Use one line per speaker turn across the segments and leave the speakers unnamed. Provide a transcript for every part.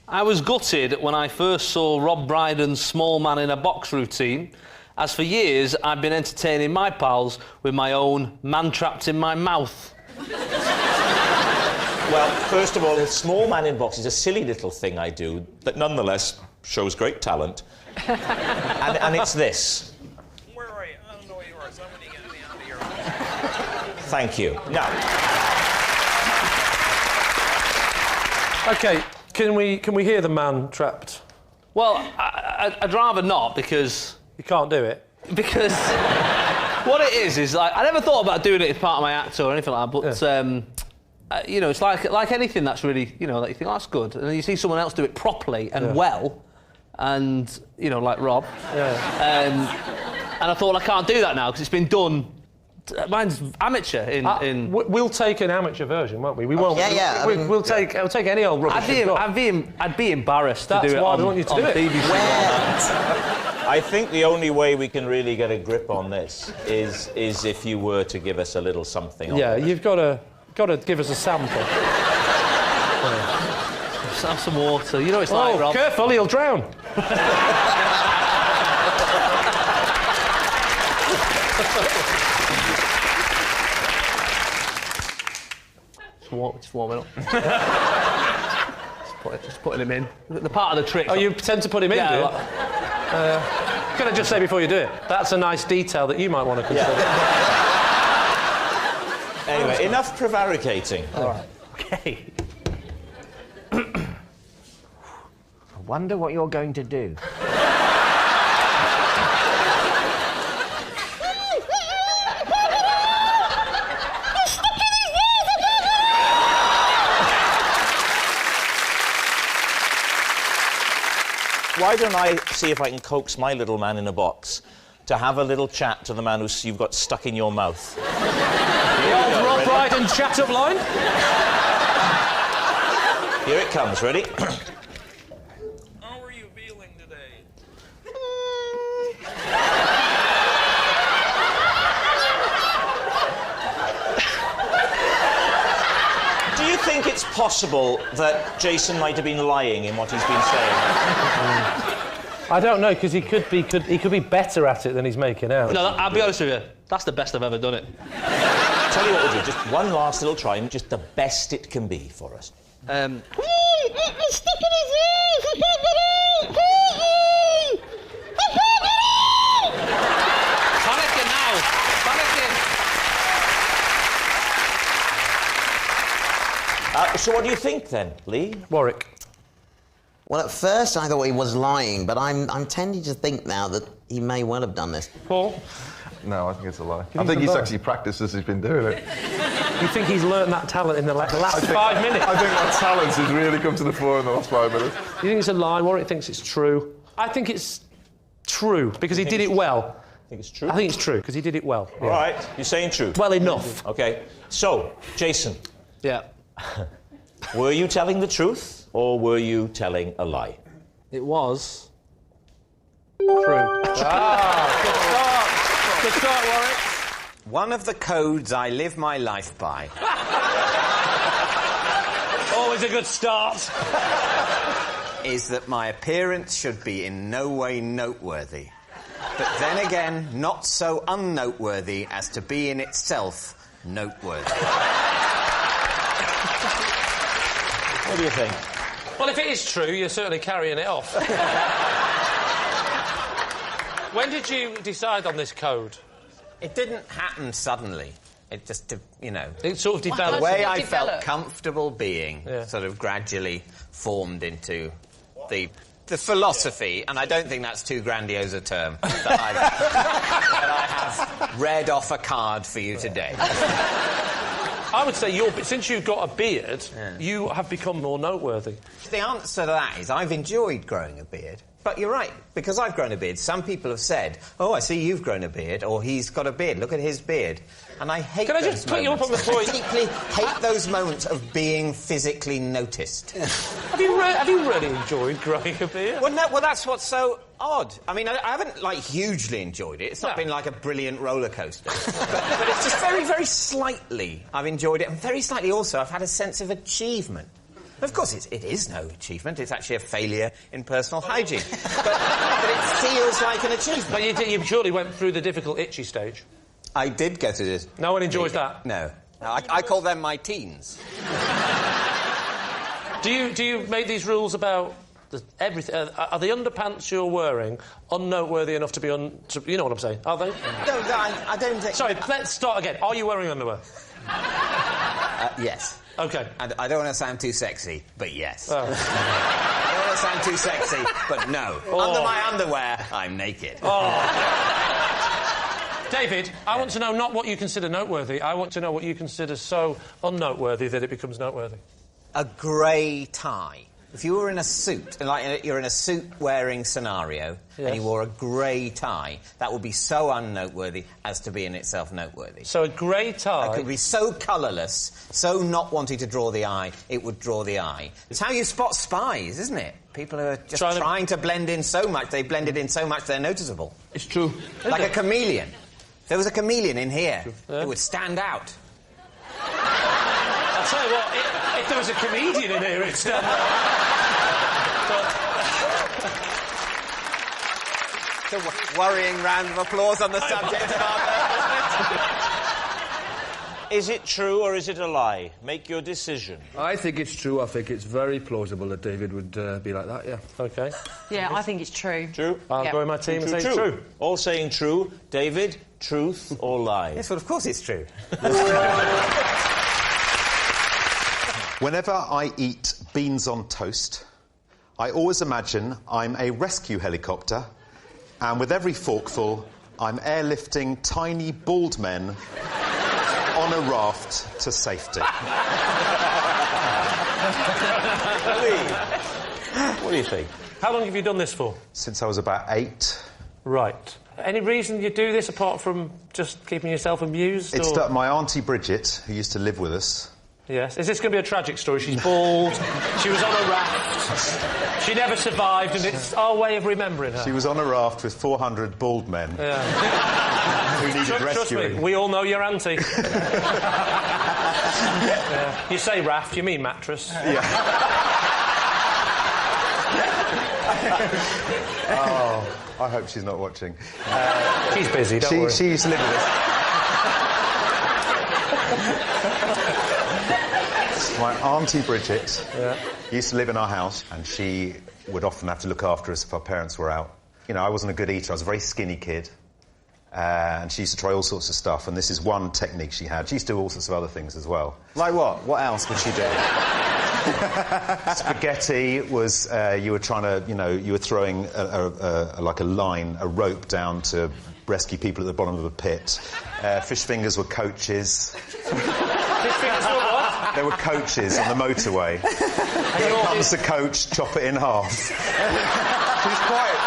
I was gutted when I first saw Rob Brydon's small man in a box routine, as for years I've been entertaining my pals with my own man trapped in my mouth.
Well, first of all, the small man in box is a silly little thing I do that nonetheless shows great talent. and it's this.
Where are you? I don't know where you are. Somebody get me out of here.
Thank you. Now...
OK, can we hear the man trapped?
Well, I'd rather not, because...
You can't do it?
Because what it is like, I never thought about doing it as part of my act or anything like that, but, you know, it's like anything that's really, you know, that you think, oh, that's good, and then you see someone else do it properly and well, and, you know, like Rob. Yeah. And I thought, well, I can't do that now, because it's been done... Mine's amateur in...
We'll take an amateur version, won't we? We won't...
Yeah.
We'll take any old rubbish.
I'd be embarrassed to do it.
That's why we want you to do it.
BBC.
I think the only way we can really get a grip on this is if you were to give us a little something on it.
You've got to give us a sample.
Just have some water. You know it's like, Rob.
Careful, he'll drown.
Just warming up. just putting him in. The part of the trick...
Oh, you tend to put him in, do you? Can I just say before you do it, that's a nice detail that you might want to consider.
Anyway, enough prevaricating.
All right.
OK.
I wonder what you're going to do.
Why don't I see if I can coax my little man in a box to have a little chat to the man who you've got stuck in your mouth?
Rob Brydon chat-up line.
Here it comes. Ready?
How are you feeling today?
Do you think it's possible that Jason might have been lying in what he's been saying?
I don't know, because he could be better at it than he's making out.
No, I'll be honest with you. That's the best I've ever done it.
Tell you what we'll do. Just one last little try, and just the best it can be for us.
Panicking now. Panicking.
So what do you think, then, Lee?
Warwick.
Well, at first I thought he was lying, but I'm tending to think now that he may well have done this.
Paul?
No, I think it's a lie. I think he's actually practiced as he's been doing it.
You think he's learnt that talent in the last 5 minutes?
I think that talent has really come to the fore in the last 5 minutes.
You think it's a lie? Warwick thinks it's true. I think it's true, because he did it well.
I think it's true?
I think it's true, because he did it well.
All right, you're saying true.
Well enough.
OK, so, Jason.
Yeah.
Were you telling the truth, or were you telling a lie?
It was... true.
Good start, Warwick.
One of the codes I live my life by.
Always a good start.
Is that my appearance should be in no way noteworthy. But then again, not so unnoteworthy as to be in itself noteworthy.
What do you think?
Well, if it is true, you're certainly carrying it off. When did you decide on this code?
It didn't happen suddenly. It just, you know...
It sort of developed.
The way I felt comfortable being sort of gradually formed into the philosophy, and I don't think that's too grandiose a term, that I have read off a card for you today.
I would say since you've got a beard, you have become more noteworthy.
The answer to that is I've enjoyed growing a beard. But you're right, because I've grown a beard, some people have said, oh, I see you've grown a beard, or he's got a beard, look at his beard. And I hate those moments. Can I just put you up on the point? I deeply hate those moments of being physically noticed.
Have you really enjoyed growing a beard?
Well, no, that's what's so odd. I mean, I haven't, like, hugely enjoyed it. It's not been like a brilliant roller coaster. but it's just very, very slightly I've enjoyed it. And very slightly also I've had a sense of achievement. Of course, it is no achievement. It's actually a failure in personal hygiene. but it feels like an achievement.
But you surely went through the difficult itchy stage.
I did go through this.
No one enjoys that?
No. I call them my teens.
Do you make these rules about everything? Are the underpants you're wearing unnoteworthy enough to be you know what I'm saying? Are they?
No, I don't think...
Sorry, let's start again. Are you wearing underwear?
Yes.
OK.
And I don't want to sound too sexy, but yes.
Oh.
I don't want to sound too sexy, but no.
Oh.
Under my underwear, I'm naked.
Oh. David, I want to know not what you consider noteworthy. I want to know what you consider so unnoteworthy that it becomes noteworthy.
A grey tie. If you were in a suit, like you're in a suit-wearing scenario,
yes,
and you wore a grey tie, that would be so unnoteworthy as to be in itself noteworthy.
So a grey tie...
It could be so colourless, so not wanting to draw the eye, it would draw the eye. It's how you spot spies, isn't it? People who are just trying to blend in so much, they've blended in so much they're noticeable.
It's true.
Like a chameleon. If there was a chameleon in here, it would stand out.
I'll tell you what, if there was a comedian in here, it'd stand out.
It's a worrying round of applause on the subject of our...
Is it true or is it a lie? Make your decision.
I think it's true. I think it's very plausible that David would be like that, yeah.
OK.
Yeah, I think it's true.
True?
I'll go in my team and say it's true.
All saying true. David, truth or lie?
Yes, well, of course it's true.
Whenever I eat beans on toast, I always imagine I'm a rescue helicopter, and with every forkful, I'm airlifting tiny bald men on a raft to safety.
What do you think?
How long have you done this for?
Since I was about 8.
Right. Any reason you do this apart from just keeping yourself amused?
It's
or...
my Auntie Bridget, who used to live with us.
Yes. Is this going to be a tragic story? She's bald, she was on a raft, she never survived, and it's our way of remembering her.
She was on a raft with 400 bald men who needed rescuing.
Trust me, we all know your auntie. Yeah. You say raft, you mean mattress.
Yeah. Oh, I hope she's not watching.
She's busy, don't worry.
She used to live with us. My Auntie Bridget used to live in our house, and she would often have to look after us if our parents were out. You know, I wasn't a good eater. I was a very skinny kid. And she used to try all sorts of stuff, and this is one technique she had. She used to do all sorts of other things as well.
Like what? What else would she do?
Spaghetti was, you were trying to, you were throwing like a line, a rope down to rescue people at the bottom of a pit. Fish fingers were coaches.
Fish fingers were what?
There were coaches on the motorway. Here comes the coach, chop it in half.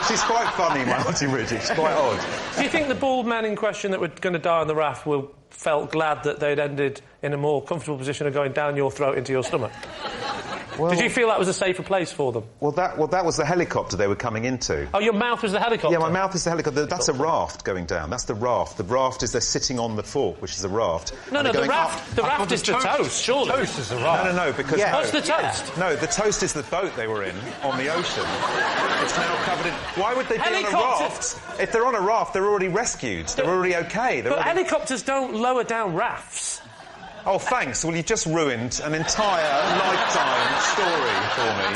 She's quite funny, my Auntie Bridget. She's quite odd.
Do you think the bald men in question that were going to die on the raft felt glad that they'd ended in a more comfortable position of going down your throat into your stomach?
Well,
did you feel that was a safer place for them?
Well, that was the helicopter they were coming into.
Oh, your mouth was the helicopter?
Yeah, my mouth is the helicopter. That's a raft going down. That's the raft. The raft is they're sitting on the fork, which is a raft.
No, the raft is the toast, surely.
The toast is the raft.
No, because...
Yeah. What's the toast?
No, the toast is the boat they were in on the ocean. It's now covered in... Why would they be on a raft? If they're on a raft, they're already rescued. They're already OK.
But helicopters don't lower down rafts.
Oh, thanks. Well, you've just ruined an entire lifetime story for me.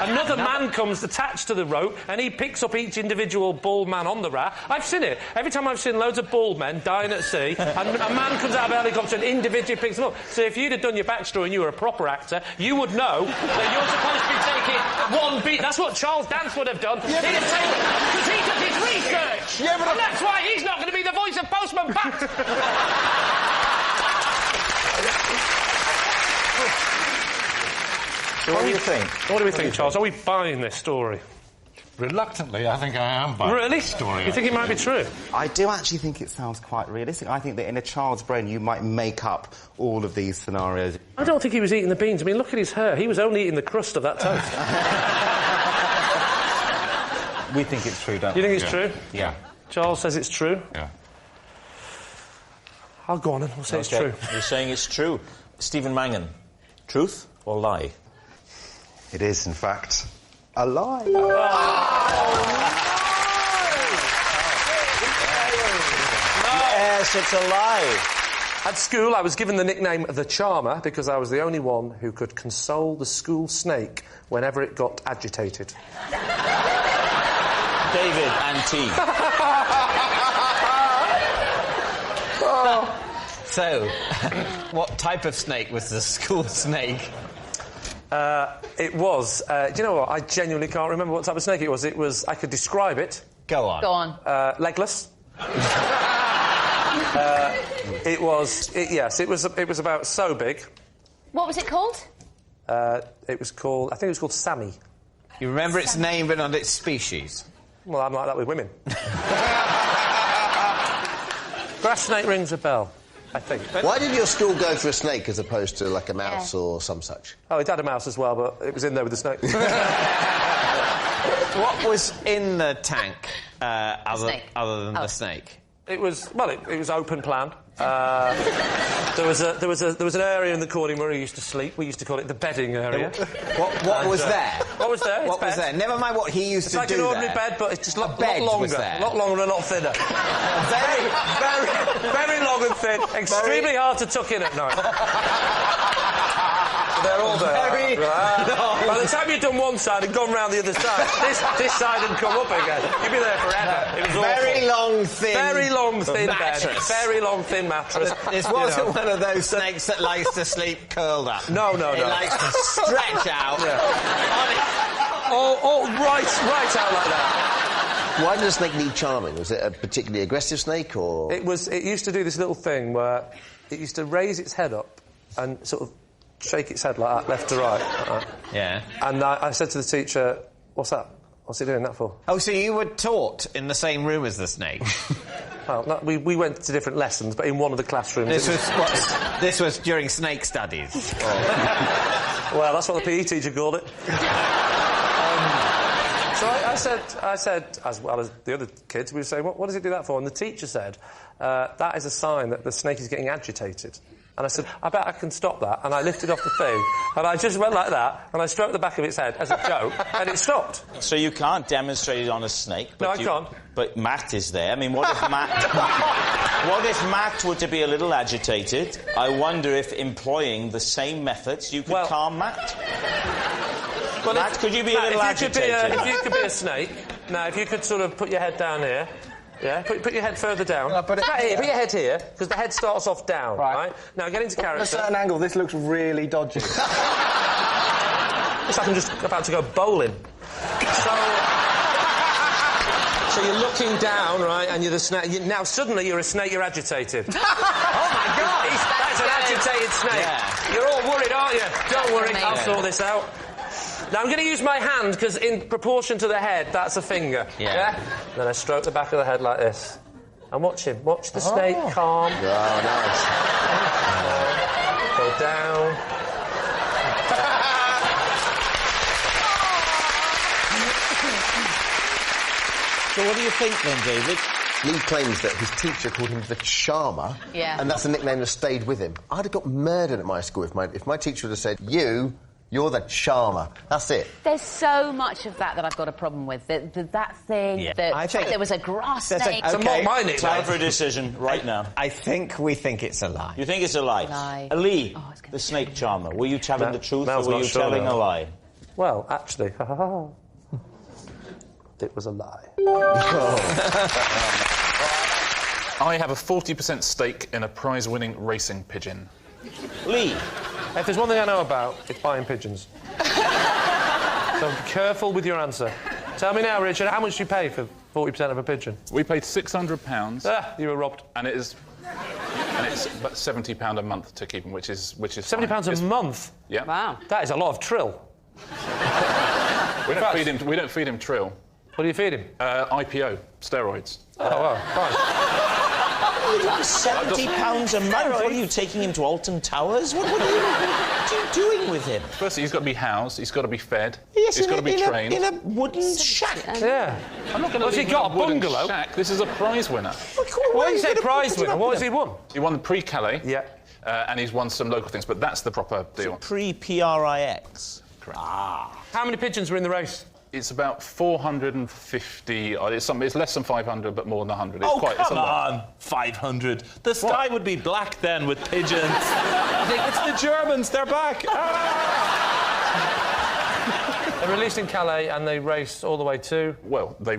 Another man comes attached to the rope, and he picks up each individual bald man on the raft. I've seen it. Every time I've seen loads of bald men dying at sea, and a man comes out of a helicopter and individually picks them up. So if you'd have done your backstory and you were a proper actor, you would know that you're supposed to be taking one beat. That's what Charles Dance would have done. He'd have taken... because he did his research! Yeah, but... and that's why he's not going to be the voice of Postman Pat!
So what do you think?
What do we think, Charles? Are we buying this story?
Reluctantly, I think I am buying
really?
this story.
You think it might be true?
I do actually think it sounds quite realistic. I think that in a child's brain you might make up all of these scenarios.
I don't think he was eating the beans. I mean, look at his hair. He was only eating the crust of that toast.
We think it's true, don't we?
You think it's true?
Yeah.
Charles says it's true?
Yeah.
I'll go on and we'll say it's true.
You're saying it's true. Stephen Mangan, truth or lie?
It is, in fact, a lie.
Yes, it's a lie.
At school, I was given the nickname the Charmer because I was the only one who could console the school snake whenever it got agitated.
David, Auntie.
So, what type of snake was the school snake?
It was... do you know what? I genuinely can't remember what type of snake it was. It was... I could describe it.
Go on.
Go on.
Legless. It was... yes, it was about so big.
What was it called?
It was called... I think it was called Sammy.
You remember its name but not its species?
Well, I'm like that with women. Grass snake rings a bell, I think.
Why did your school go for a snake as opposed to, like, a mouse or some such?
Oh, it had a mouse as well, but it was in there with the snake.
What was in the tank other than the snake?
It was... Well, it was open plan. There was an area in the corner where he used to sleep. We used to call it the bedding area.
What was there?
What was there?
What was there? Never mind what he used to do.
It's like an ordinary bed, but it's just a lot longer. A lot longer and a lot thinner. Very long and thin. Extremely hard to tuck in at night. They're all there. By the time you'd done one side and gone round the other side, this side had come up again. You'd be there forever. It was
very long, thin.
Very long, thin
mattress.
bed. Very long, thin mattress.
This wasn't one of those snakes that likes to sleep curled up.
No.
It likes to stretch out.
Right out like that.
Why did a snake need charming? Was it a particularly aggressive snake, or...?
It used to do this little thing where it used to raise its head up and sort of shake its head like that, left to right. Like that.
Yeah.
And I said to the teacher, what's that? What's he doing that for?
Oh, so you were taught in the same room as the snake?
Well, no, we went to different lessons, but in one of the classrooms...
This was during snake studies?
Well, that's what the PE teacher called it. So I said, as well as the other kids, we were saying, what does it do that for? And the teacher said, that is a sign that the snake is getting agitated. And I said, I bet I can stop that. And I lifted off the thing, and I just went like that, and I stroked the back of its head as a joke, and it stopped.
So you can't demonstrate it on a snake?
No, I can't.
But Matt is there. I mean, what if Matt... what if Matt were to be a little agitated? I wonder if employing the same methods you could calm Matt?
Well,
Matt, could you be a little agitated?
If you could be a snake, now, if you could sort of put your head down here... Yeah, put your head further down. Put your head here, because the head starts off down, right? Now, get into character.
At a certain angle, this looks really dodgy.
It's like I'm just about to go bowling. So you're looking down, right, and you're the snake. Now, suddenly, you're a snake, you're agitated. Oh, my God! That's an agitated snake. Yeah. You're all worried, aren't you? Don't worry, I'll sort this out. Now, I'm going to use my hand, because in proportion to the head, that's a finger. Yeah? Then I stroke the back of the head like this. And watch him. Watch the snake calm.
Oh, nice.
Go down.
So what do you think, then, David?
Lee claims that his teacher called him the Charmer.
Yeah.
And that's a nickname that stayed with him. I'd have got murdered at my school if my teacher would have said, You're the Charmer. That's it.
There's so much of that I've got a problem with. That thing,
I think
there was a grass snake.
Okay.
Time for a decision right now.
I think we think it's a lie.
You think it's a lie? Lee, the snake charmer, were you telling the truth or were you telling a lie?
Well, actually, it was a lie.
I have a 40% stake in a prize-winning racing pigeon.
Lee.
If there's one thing I know about, it's buying pigeons. So be careful with your answer. Tell me now, Richard, how much do you pay for 40% of a pigeon?
We paid £600.
You were robbed.
And it's about £70 a month to keep them, which is
£70 a month?
Yeah.
Wow.
That is a lot of trill.
We don't feed him trill.
What do you feed him?
IPO, steroids.
Oh, well, fine.
£70 a month? What are you taking him to Alton Towers? What are you doing with him?
Firstly, he's got to be housed, he's got to be fed,
yes,
he's got to be trained.
In a wooden shack.
Yeah.
I'm not going to leave him in a wooden shack. This is a prize winner.
Why do you say prize winner? What has he won?
He won the Prix Calais.
Yeah.
And he's won some local things, but that's the proper deal.
Pre-PRIX.
correct.
How many pigeons were in the race?
It's about 450. It's less than 500, but more than 100. It's
Come on, 500. The sky would be black then with pigeons. I think it's the Germans. They're back.
They released in Calais and they raced all the way to.
Well, they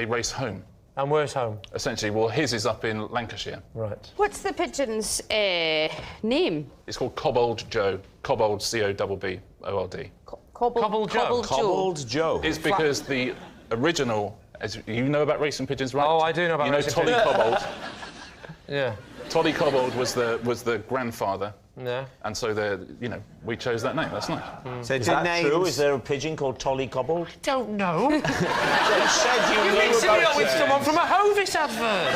race home.
And where's home?
Essentially, well, his is up in Lancashire.
Right.
What's the pigeon's name?
It's called Cobbold Joe. Cobbold, C-O-B-B-O-L-D.
Cobbold Joe.
It's because the original, as you know about racing pigeons, right?
Oh, I do know about racing
Toddy
pigeons.
Cobbold.
Yeah.
Toddy Cobbold was the grandfather.
Yeah.
And so we chose that name. That's nice.
So
is that true? Is there a pigeon called Tolly Cobbold?
Don't know.
You said you knew
mixing
about
me up with someone from a Hovis advert.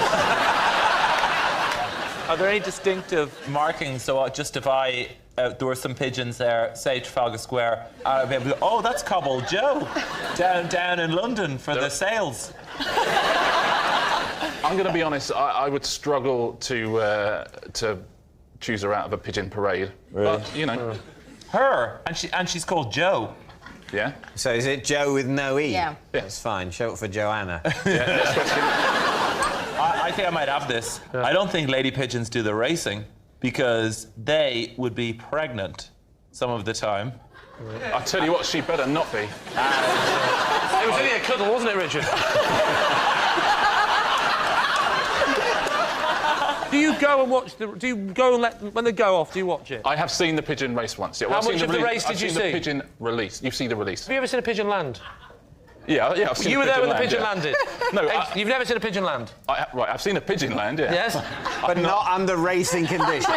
Are there any distinctive markings? So just if there were some pigeons there, say Trafalgar Square, I'd be able to go, oh, that's Cobbold Joe, down in London for the sales.
I'm going to be honest. I would struggle to choose her out of a pigeon parade.
Really?
But
her, and she's called Joe.
Yeah.
So is it Joe with no E?
Yeah.
That's fine. Show it for Joanna.
Next question.
I think I might have this. Yeah. I don't think lady pigeons do the racing because they would be pregnant some of the time.
I tell you what, she better not be.
It was only a cuddle, wasn't it, Richard? Do you go and watch do you go and when they go off, do you watch it?
I have seen the pigeon race once. Yeah,
How much of the race did you see?
I've seen the pigeon release. You see the release.
Have you ever seen a pigeon land?
Yeah, I've seen
You were there when the pigeon
yeah.
landed?
No,
you've never seen a pigeon land?
Right, I've seen a pigeon land, yeah.
Yes?
But not under racing conditions. Is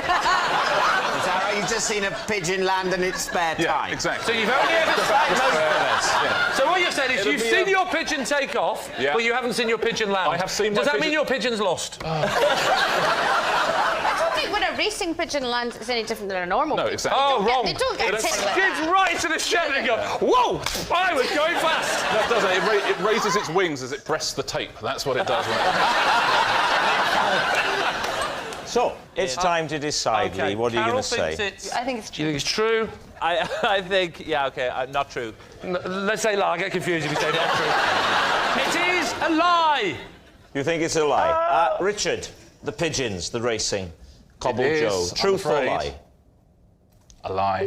that right? You've just seen a pigeon land in its spare time?
Yeah, exactly.
So you've only ever seen So what you're saying is you've seen your pigeon take off, but you haven't seen your pigeon land.
I have seen
Does that mean your pigeon's lost?
I don't think when a racing pigeon lands, it's any different than a normal pigeon.
exactly.
Wrong.
They don't get ticked like
Skids right to the shed and go, whoa! I was going fast!
No, it doesn't. It raises its wings as it presses the tape. That's what it does.
So, it's time to decide, Lee. What are you going to say?
I think it's true.
Do you think it's true?
I think, yeah, OK, not true.
Let's say lie. I get confused if you say not true. It is a lie!
You think it's a lie? Richard, the pigeons, the racing, Cobble Joe. Truth or lie?
A lie.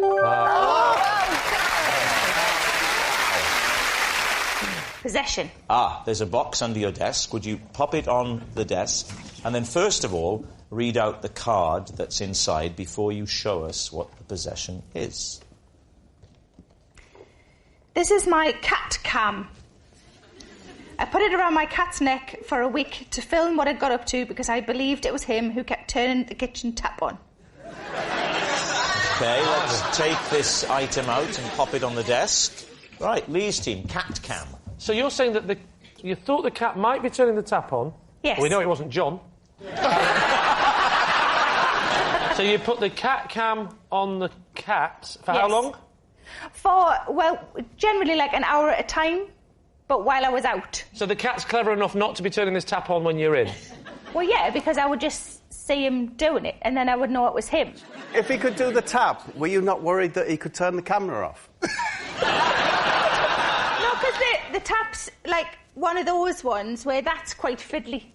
Possession.
There's a box under your desk. Would you pop it on the desk? And then, first of all, read out the card that's inside before you show us what the possession is.
This is my cat cam. I put it around my cat's neck for a week to film what I got up to because I believed it was him who kept turning the kitchen tap on.
OK, let's take this item out and pop it on the desk. Right, Lee's team, cat cam.
So you're saying that you thought the cat might be turning the tap on?
Yes.
Well, we know it wasn't John. So you put the cat cam on the cat for how long?
For, well, generally like an hour at a time, but while I was out.
So the cat's clever enough not to be turning this tap on when you're in?
Well, yeah, because I would just see him doing it, and then I would know it was him.
If he could do the tap, were you not worried that he could turn the camera off?
No, because the tap's like one of those ones where that's quite fiddly.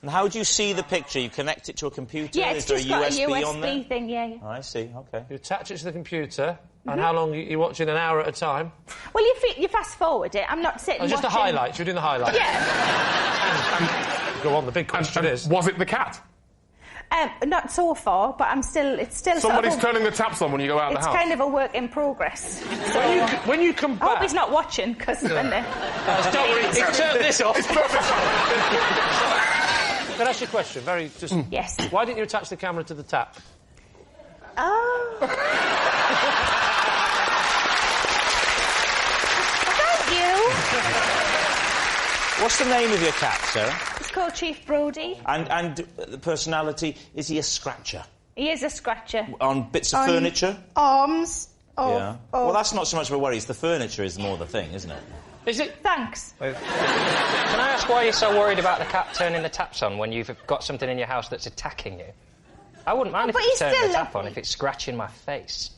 And how do you see the picture? You connect it to a computer?
Yeah, it's
Is there
just
a
got
USB
a USB
on there?
thing, yeah.
Oh, I see, OK.
You attach it to the computer, and how long are you watching? An hour at a time?
Well, you fast forward it. I'm not sitting
just
watching...
the highlights. You're doing the highlights.
Yeah.
Go on. The big question is:
was it the cat?
Not so far, but it's still.
Somebody's
sort of
turning the taps on when you go out of the house.
It's kind of a work in progress. So
when you come back,
I hope he's not watching because then.
Don't worry, he's turned this off.
It's perfect.
Can I ask you a question?
Yes.
Why didn't you attach the camera to the tap?
Oh. Thank you.
What's the name of your cat, Sarah?
It's called Chief Brody.
And the personality, is he a scratcher?
He is a scratcher.
On bits of furniture?
Arms.
Yeah. Well, that's not so much of a worry. It's the furniture is more the thing, isn't it?
Is it?
Thanks.
Can I ask why you're so worried about the cat turning the taps on when you've got something in your house that's attacking you? I wouldn't mind if it's turning the tap on if it's scratching my face.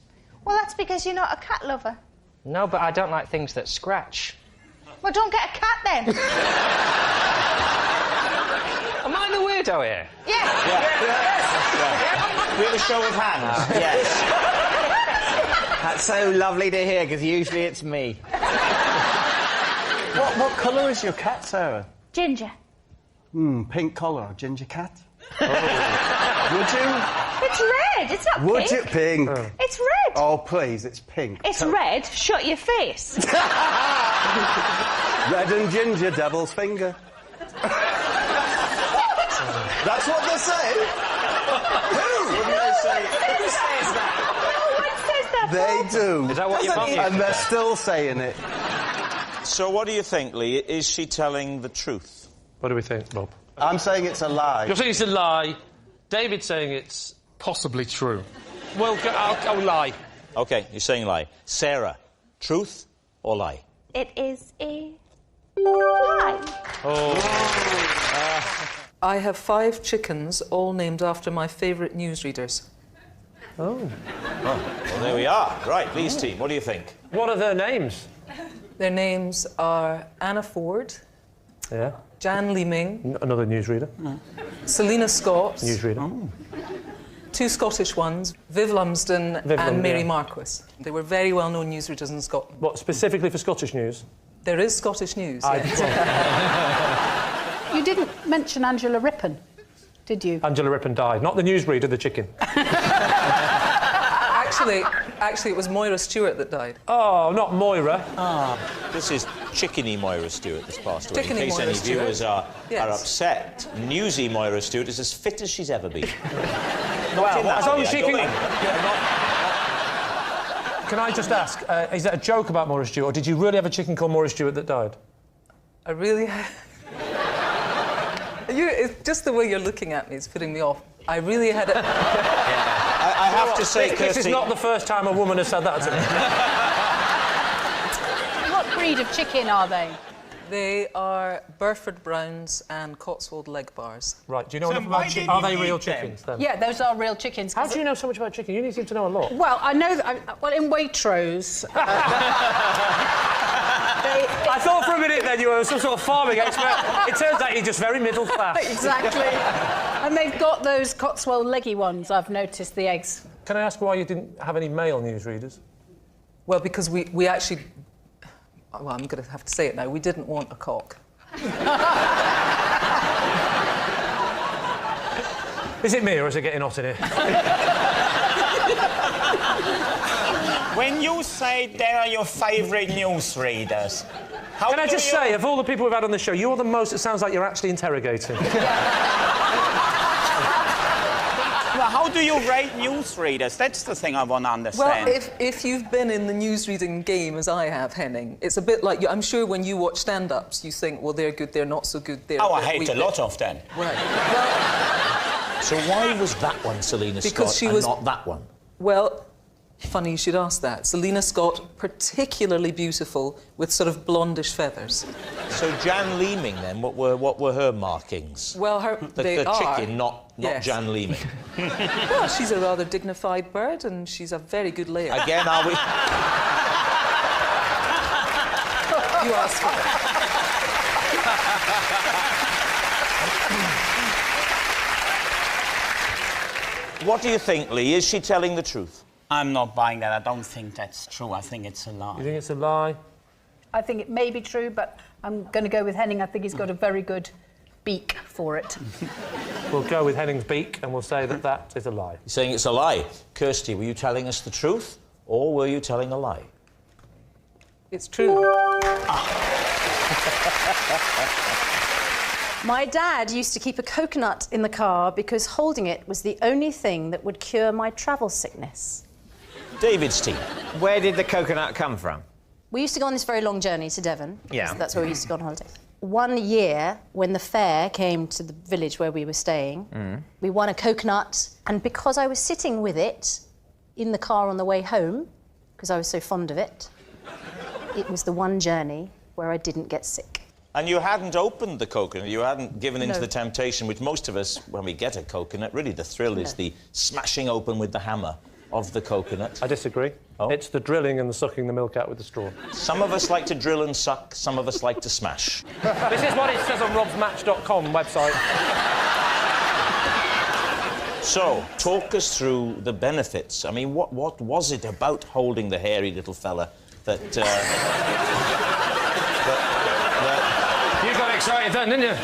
Well, that's because you're not a cat lover.
No, but I don't like things that scratch.
Well, don't get a cat then.
Am I the weirdo here?
Yes.
Yeah. We have a show of hands. Yes.
That's so lovely to hear, because usually it's me.
What colour is your cat, Sarah?
Ginger.
Pink collar, ginger cat.
Would you? It's red. It's not
Would
pink.
you? Pink.
It's red.
Oh, please, it's pink.
It's red. Shut your face.
Red and ginger, devil's finger.
That's what they say. Who?
Wouldn't they say? Who says that?
No one says that.
They do.
Is that what your mum used to
And they're still saying it.
So what do you think, Lee? Is she telling the truth?
What do we think, Bob?
I'm saying it's a lie.
You're saying it's a lie. David's saying it's possibly true. Well, I'll lie.
OK, you're saying lie. Sarah, truth or lie?
It is a lie.
I have 5 chickens, all named after my favourite newsreaders.
Well, there we are. Right, Lee's team, what do you think?
What are their names?
Their names are Anna Ford,
Yeah.
Jan Leeming,
Another newsreader.
Selina Scott,
Newsreader.
2 Scottish ones, Viv Lumsden
Viv
and
Lum,
Mary
yeah.
Marquis. They were very well-known newsreaders in Scotland.
What, specifically for Scottish news?
There is Scottish news, yes.
You didn't mention Angela Rippon, did you?
Angela Rippon died. Not the newsreader, the chicken.
Actually, it was Moira Stewart that died.
Oh, not Moira.
This is chickeny Moira Stewart that's passed away.
Chickeny
In case
Moira
any
Stewart.
viewers are
Yes.
upset, newsy Moira Stewart is as fit as she's ever been.
Well, as long as
way,
she
I don't
can... Can I just ask, is that a joke about Moira Stewart, or did you really have a chicken called Moira Stewart that died?
I really it's just the way you're looking at me is putting me off. I really had a...
I have to say,
This is not the first time a woman has said that to me.
What breed of chicken are they?
They are Burford Browns and Cotswold Leg Bars.
Right, do you know enough about chickens? Are they real chickens, then?
Yeah, those are real chickens.
How do you know so much about chicken? You seem to know a lot.
Well, I know that... Well, in Waitrose...
I thought for a minute then you were some sort of farming expert. It turns out you're just very middle class.
Exactly. And they've got those Cotswold leggy ones, I've noticed, the eggs.
Can I ask why you didn't have any male newsreaders?
Well, because we actually... Well, I'm going to have to say it now. We didn't want a cock.
Is it me or is it getting hot in here?
When you say they are your favourite newsreaders,
Can I just say, of all the people we've had on the show, you're the most it sounds like you're actually interrogating.
Well, how do you rate newsreaders? That's the thing I want to understand.
Well, if you've been in the newsreading game as I have, Henning, it's a bit like... I'm sure when you watch stand-ups, you think, well, they're good, they're not so good, they're...
Oh, I hate a lot of them.
Right.
So why was that one Selina Scott and not that one?
Well, funny you should ask that. Selina Scott, particularly beautiful, with sort of blondish feathers.
So Jan Leeming, then, what were her markings?
Well,
The chicken, not
yes.
Jan Leeming.
Well, she's a rather dignified bird, and she's a very good layer.
Again, are we...
You asked for it.
What do you think, Lee? Is she telling the truth?
I'm not buying that. I don't think that's true. I think it's a lie.
You think it's a lie?
I think it may be true, but I'm going to go with Henning. I think he's got a very good beak for it.
We'll go with Henning's beak and we'll say that that is a lie.
You're saying it's a lie. Kirsty, were you telling us the truth or were you telling a lie?
It's true.
My dad used to keep a coconut in the car because holding it was the only thing that would cure my travel sickness.
David's team.
Where did the coconut come from?
We used to go on this very long journey to Devon.
Yeah.
That's where we used to go on holiday. One year, when the fair came to the village where we were staying, we won a coconut, and because I was sitting with it in the car on the way home, because I was so fond of it, it was the one journey where I didn't get sick.
And you hadn't opened the coconut, you hadn't given into
No.
the temptation, which most of us, when we get a coconut, really the thrill is the smashing open with the hammer of the coconut.
I disagree. It's the drilling and the sucking the milk out with the straw.
Some of us like to drill and suck, some of us like to smash.
This is what it says on robsmatch.com website.
So, talk us through the benefits. I mean, what was it about holding the hairy little fella that...
You got excited then, didn't you?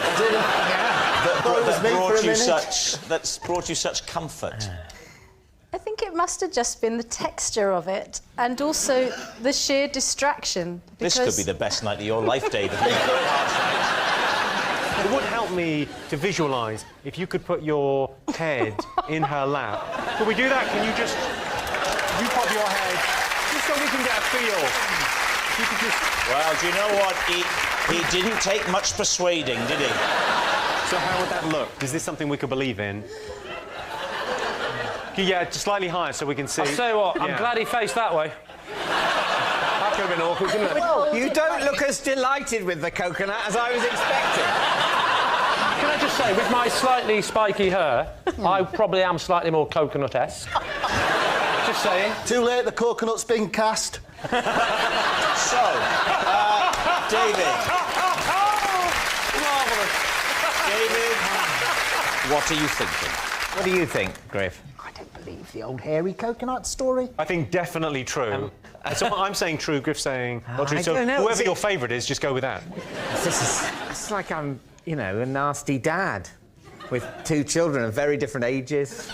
That's brought you such comfort.
I think it must have just been the texture of it and also the sheer distraction.
This could be the best night of your life, David.
It would help me to visualise if you could put your head in her lap. Could we do that? Can you just... You pop your head, just so we can get a feel. You could just...
Well, do you know what? He didn't take much persuading, did he?
So how would that look? Is this something we could believe in? Yeah, just slightly higher so we can see.
I'll tell you what, I'm glad he faced that way. That could have been awkward, couldn't it?
Well, you don't look as delighted with the coconut as I was expecting.
Can I just say, with my slightly spiky hair, I probably am slightly more coconut-esque. Just saying.
Too late, the coconut's been cast.
So, David.
Marvellous.
David, what are you thinking?
What do you think, Griff?
I don't believe the old hairy coconut story.
I think definitely true. So I'm saying true, Griff's saying not true.
I
So
don't know.
whoever your favourite is, just go with that.
It's like I'm, you know, a nasty dad with two children of very different ages.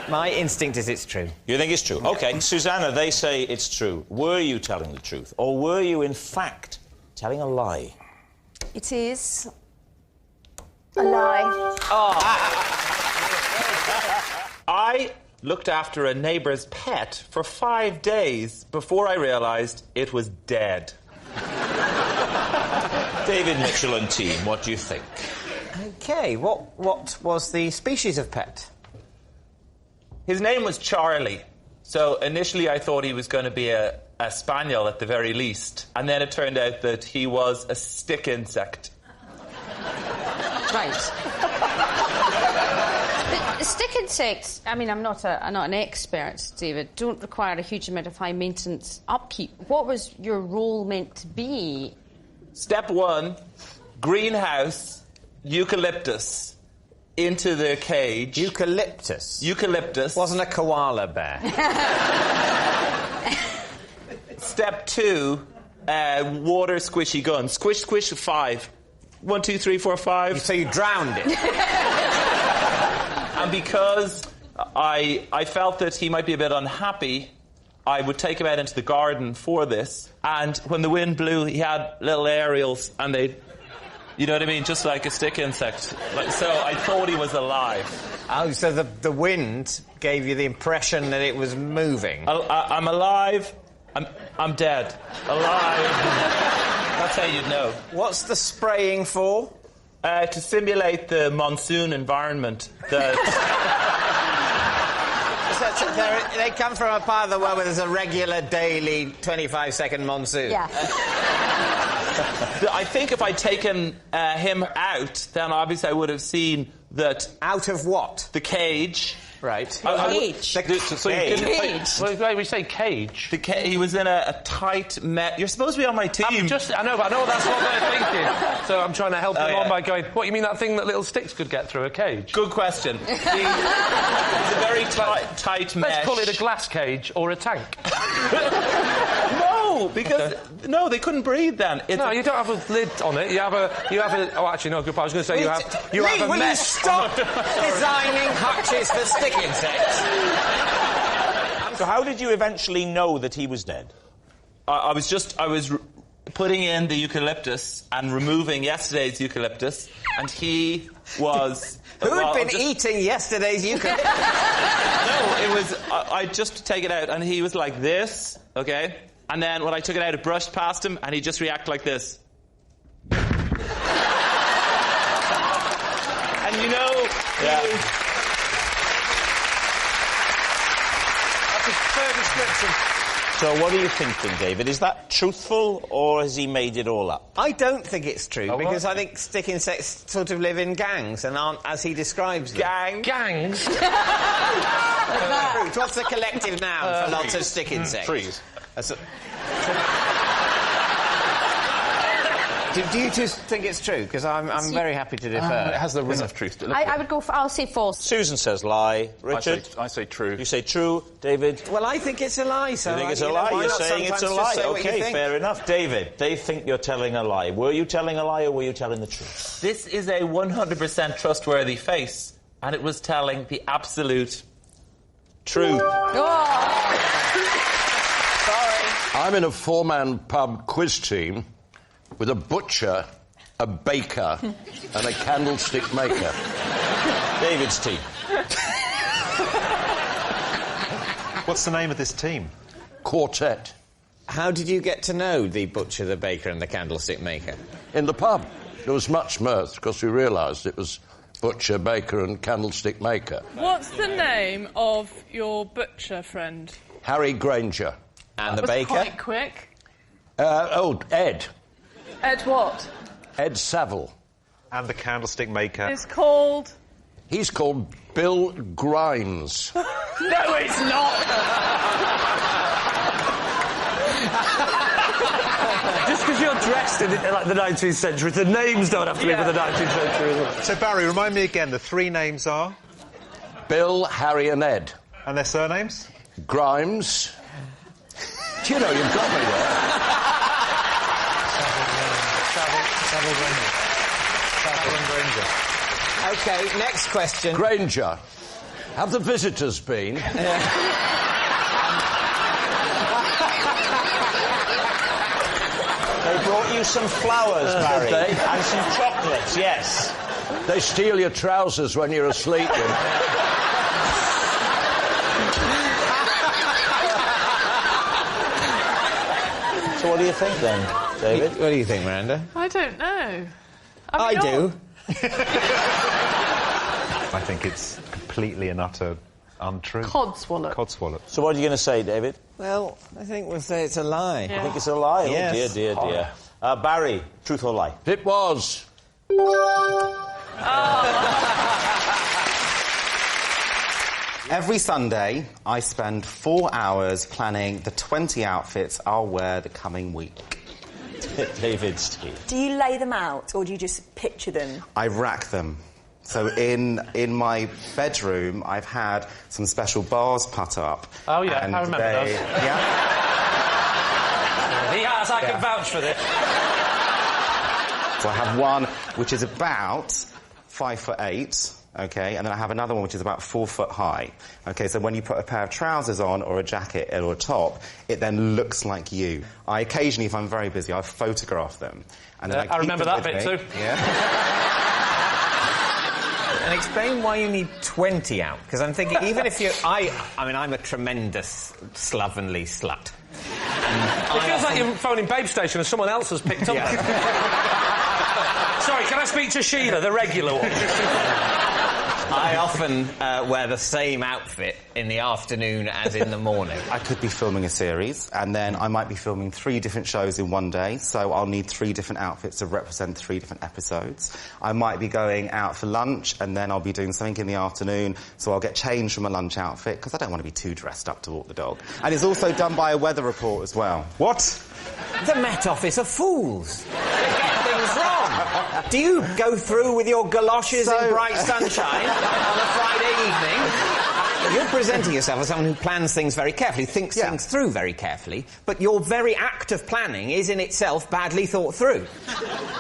My instinct is it's true.
You think it's true? OK, Susanna, they say it's true. Were you telling the truth? Or were you, in fact, telling a lie?
It is a lie.
I looked after a neighbour's pet for 5 days before I realised it was dead.
David Mitchell and team, what do you think?
OK, what was the species of pet?
His name was Charlie. So initially I thought he was going to be a spaniel at the very least. And then it turned out that he was a stick insect.
Right. The stick insects, I mean, I'm not an expert, David, don't require a huge amount of high maintenance upkeep. What was your role meant to be?
Step 1, greenhouse, eucalyptus into the cage.
Eucalyptus?
Eucalyptus.
Wasn't a koala bear.
Step 2, water squishy gun. Squish, squish, 5. 1, 2, 3, 4, 5.
So you drowned it.
And because I felt that he might be a bit unhappy, I would take him out into the garden for this. And when the wind blew, he had little aerials, and they'd... You know what I mean? Just like a stick insect. So I thought he was alive.
Oh, so the wind gave you the impression that it was moving.
I'm alive. I'm dead. Alive. That's how you'd know.
What's the spraying for?
To simulate the monsoon environment.
They come from a part of the world where there's a regular daily 25-second monsoon.
Yeah.
I think if I'd taken him out, then obviously I would have seen that...
Out of what?
The cage.
Right.
Cage?
Cage? Well, we say cage.
He was in a tight met. You're supposed to be on my team.
I know, but I know that's what they're thinking. So I'm trying to help them on by going, what, you mean that thing that little sticks could get through a cage?
Good question. It's a very tight mesh.
Let's call it a glass cage or a tank.
No, because... No, they couldn't breathe then.
No, you don't have a lid on it. You have a... Oh, actually, no, good. I was going to say you have a
will
mesh.
You stop designing hutches for stick insects?
So how did you eventually know that he was dead?
I was putting in the eucalyptus and removing yesterday's eucalyptus, and he was...
Who had been eating yesterday's eucalyptus?
No, it was... I just take it out, and he was like this, OK? And then when I took it out, it brushed past him, and he just reacted like this. And you know...
That's a fair description.
So what are you thinking, David? Is that truthful, or has he made it all up?
I don't think it's true, because I think stick insects sort of live in gangs and aren't as he describes them.
Gangs?
What's the collective noun for lots of stick insects?
Trees.
Do you two think it's true? Because I'm very happy to defer.
It has the ring of truth to it.
I would go for... I'll say false.
Susan says lie. Richard?
I say true.
You say true. David?
Well, I think it's a lie, so...
You think it's a lie? You're saying it's a lie. OK, fair enough. David, they think you're telling a lie. Were you telling a lie, or were you telling the truth?
This is a 100% trustworthy face, and it was telling the absolute truth.
Sorry.
I'm in a four-man pub quiz team with a butcher, a baker, and a candlestick maker.
David's team.
What's the name of this team?
Quartet.
How did you get to know the butcher, the baker and the candlestick maker?
In the pub. There was much mirth, because we realised it was butcher, baker and candlestick maker.
What's the name of your butcher friend?
Harry Granger.
And the
was
baker?
Quite quick.
Ed.
Ed what?
Ed Saville.
And the candlestick maker?
It's called...
He's called Bill Grimes.
No, it's not!
Just because you're dressed in like the 19th century, the names don't have to be for the 19th century.
So, Barry, remind me again, the three names are?
Bill, Harry and Ed.
And their surnames?
Grimes. Do you know, you've got me there.
Saville Granger.
OK, next question.
Granger. Have the visitors been?
They brought you some flowers, Barry.
Did they?
And some chocolates, yes.
They steal your trousers when you're asleep.
So what do you think, then, David?
What do you think, Miranda?
I don't know.
I do.
I think it's completely and utter untrue.
Codswallop.
So what are you going to say, David?
Well, I think we'll say it's a lie.
I think it's a lie?
Yes.
Oh, dear. Barry, truth or lie?
It was.
Every Sunday, I spend 4 hours planning the 20 outfits I'll wear the coming week.
David's team.
Do you lay them out, or do you just picture them?
I rack them. So in my bedroom, I've had some special bars put up.
Oh, yeah, I remember those.
Yeah?
He has, I can vouch for this.
So I have one which is about 5'8", OK, and then I have another one which is about 4 foot high. OK, so when you put a pair of trousers on, or a jacket, or a top, it then looks like you. I occasionally, if I'm very busy, I photograph them. And then
I remember that bit too.
Yeah.
And explain why you need 20 out, because I'm thinking, even if you... I mean, I'm a tremendous slovenly slut.
It feels like you're phoning Babe Station and someone else has picked up. Sorry, can I speak to Sheila, the regular one?
I often wear the same outfit in the afternoon as in the morning.
I could be filming a series, and then I might be filming 3 different shows in one day, so I'll need 3 different outfits to represent 3 different episodes. I might be going out for lunch, and then I'll be doing something in the afternoon, so I'll get changed from a lunch outfit, because I don't want to be too dressed up to walk the dog. And it's also done by a weather report as well.
What?
The Met Office are fools. They get things wrong. Do you go through with your galoshes in bright sunshine on a Friday evening? You're presenting yourself as someone who plans things very carefully, thinks things through very carefully, but your very act of planning is in itself badly thought through.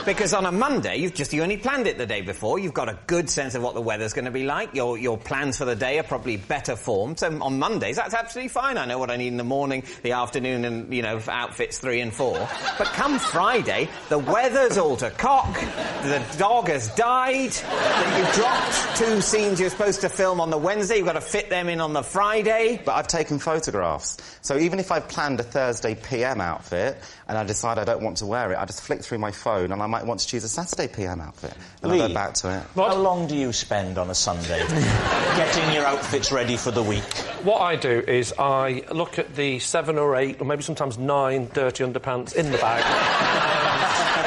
Because on a Monday, you only planned it the day before, you've got a good sense of what the weather's going to be like, your plans for the day are probably better formed, so on Mondays, that's absolutely fine. I know what I need in the morning, the afternoon, and, you know, outfits 3 and 4. But come Friday, the weather's all to cock, the dog has died, you've dropped 2 scenes you're supposed to film on the Wednesday, you've got to fit them PM in on the Friday.
But I've taken photographs. So even if I've planned a Thursday PM outfit and I decide I don't want to wear it, I just flick through my phone and I might want to choose a Saturday PM outfit. And I'll go back to it.
How long do you spend on a Sunday getting your outfits ready for the week?
What I do is I look at the 7 or 8, or maybe sometimes 9 dirty underpants in the bag.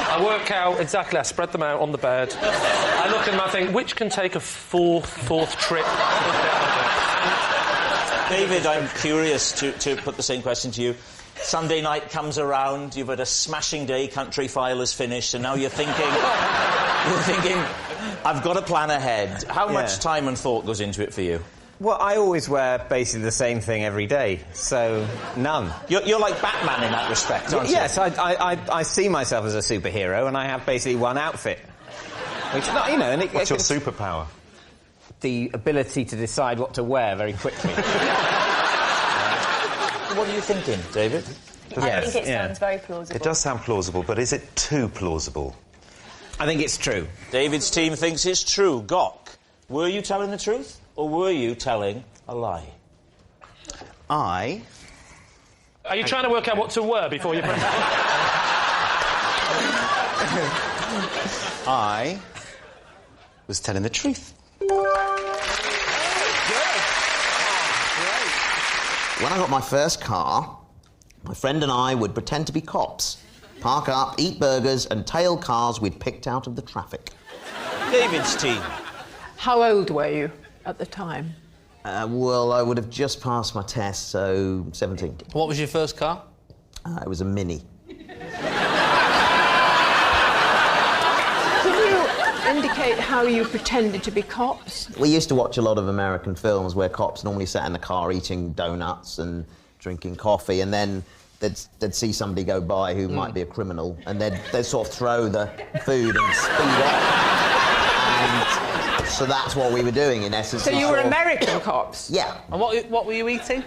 I work out exactly, I spread them out on the bed. I look at them, I think, which can take a fourth trip?
David, I'm curious to put the same question to you. Sunday night comes around, you've had a smashing day, Country File is finished, and now you're thinking, I've got to plan ahead. How much time and thought goes into it for you?
Well, I always wear basically the same thing every day, so none.
You're like Batman in that respect, aren't you?
Yes, I see myself as a superhero, and I have basically one outfit. Which, not, you know, and
what's your superpower?
The ability to decide what to wear very quickly.
What are you thinking, David?
I think it sounds very plausible.
It does sound plausible, but is it too plausible?
I think it's true.
David's team thinks it's true. Gok, were you telling the truth, or were you telling a lie?
Are you trying to work out what to wear before you press
I was telling the truth.
When I got my first car, my friend and I would pretend to be cops, park up, eat burgers and tail cars we'd picked out of the traffic.
David's team.
How old were you at the time?
Well, I would have just passed my test, so 17.
What was your first car?
It was a Mini.
Can you indicate how you pretended to be cops?
We used to watch a lot of American films where cops normally sat in the car eating donuts and drinking coffee, and then they'd see somebody go by who might be a criminal, and they'd sort of throw the food and speed up. And so that's what we were doing, in essence.
So you were American cops?
Yeah.
And what were you eating?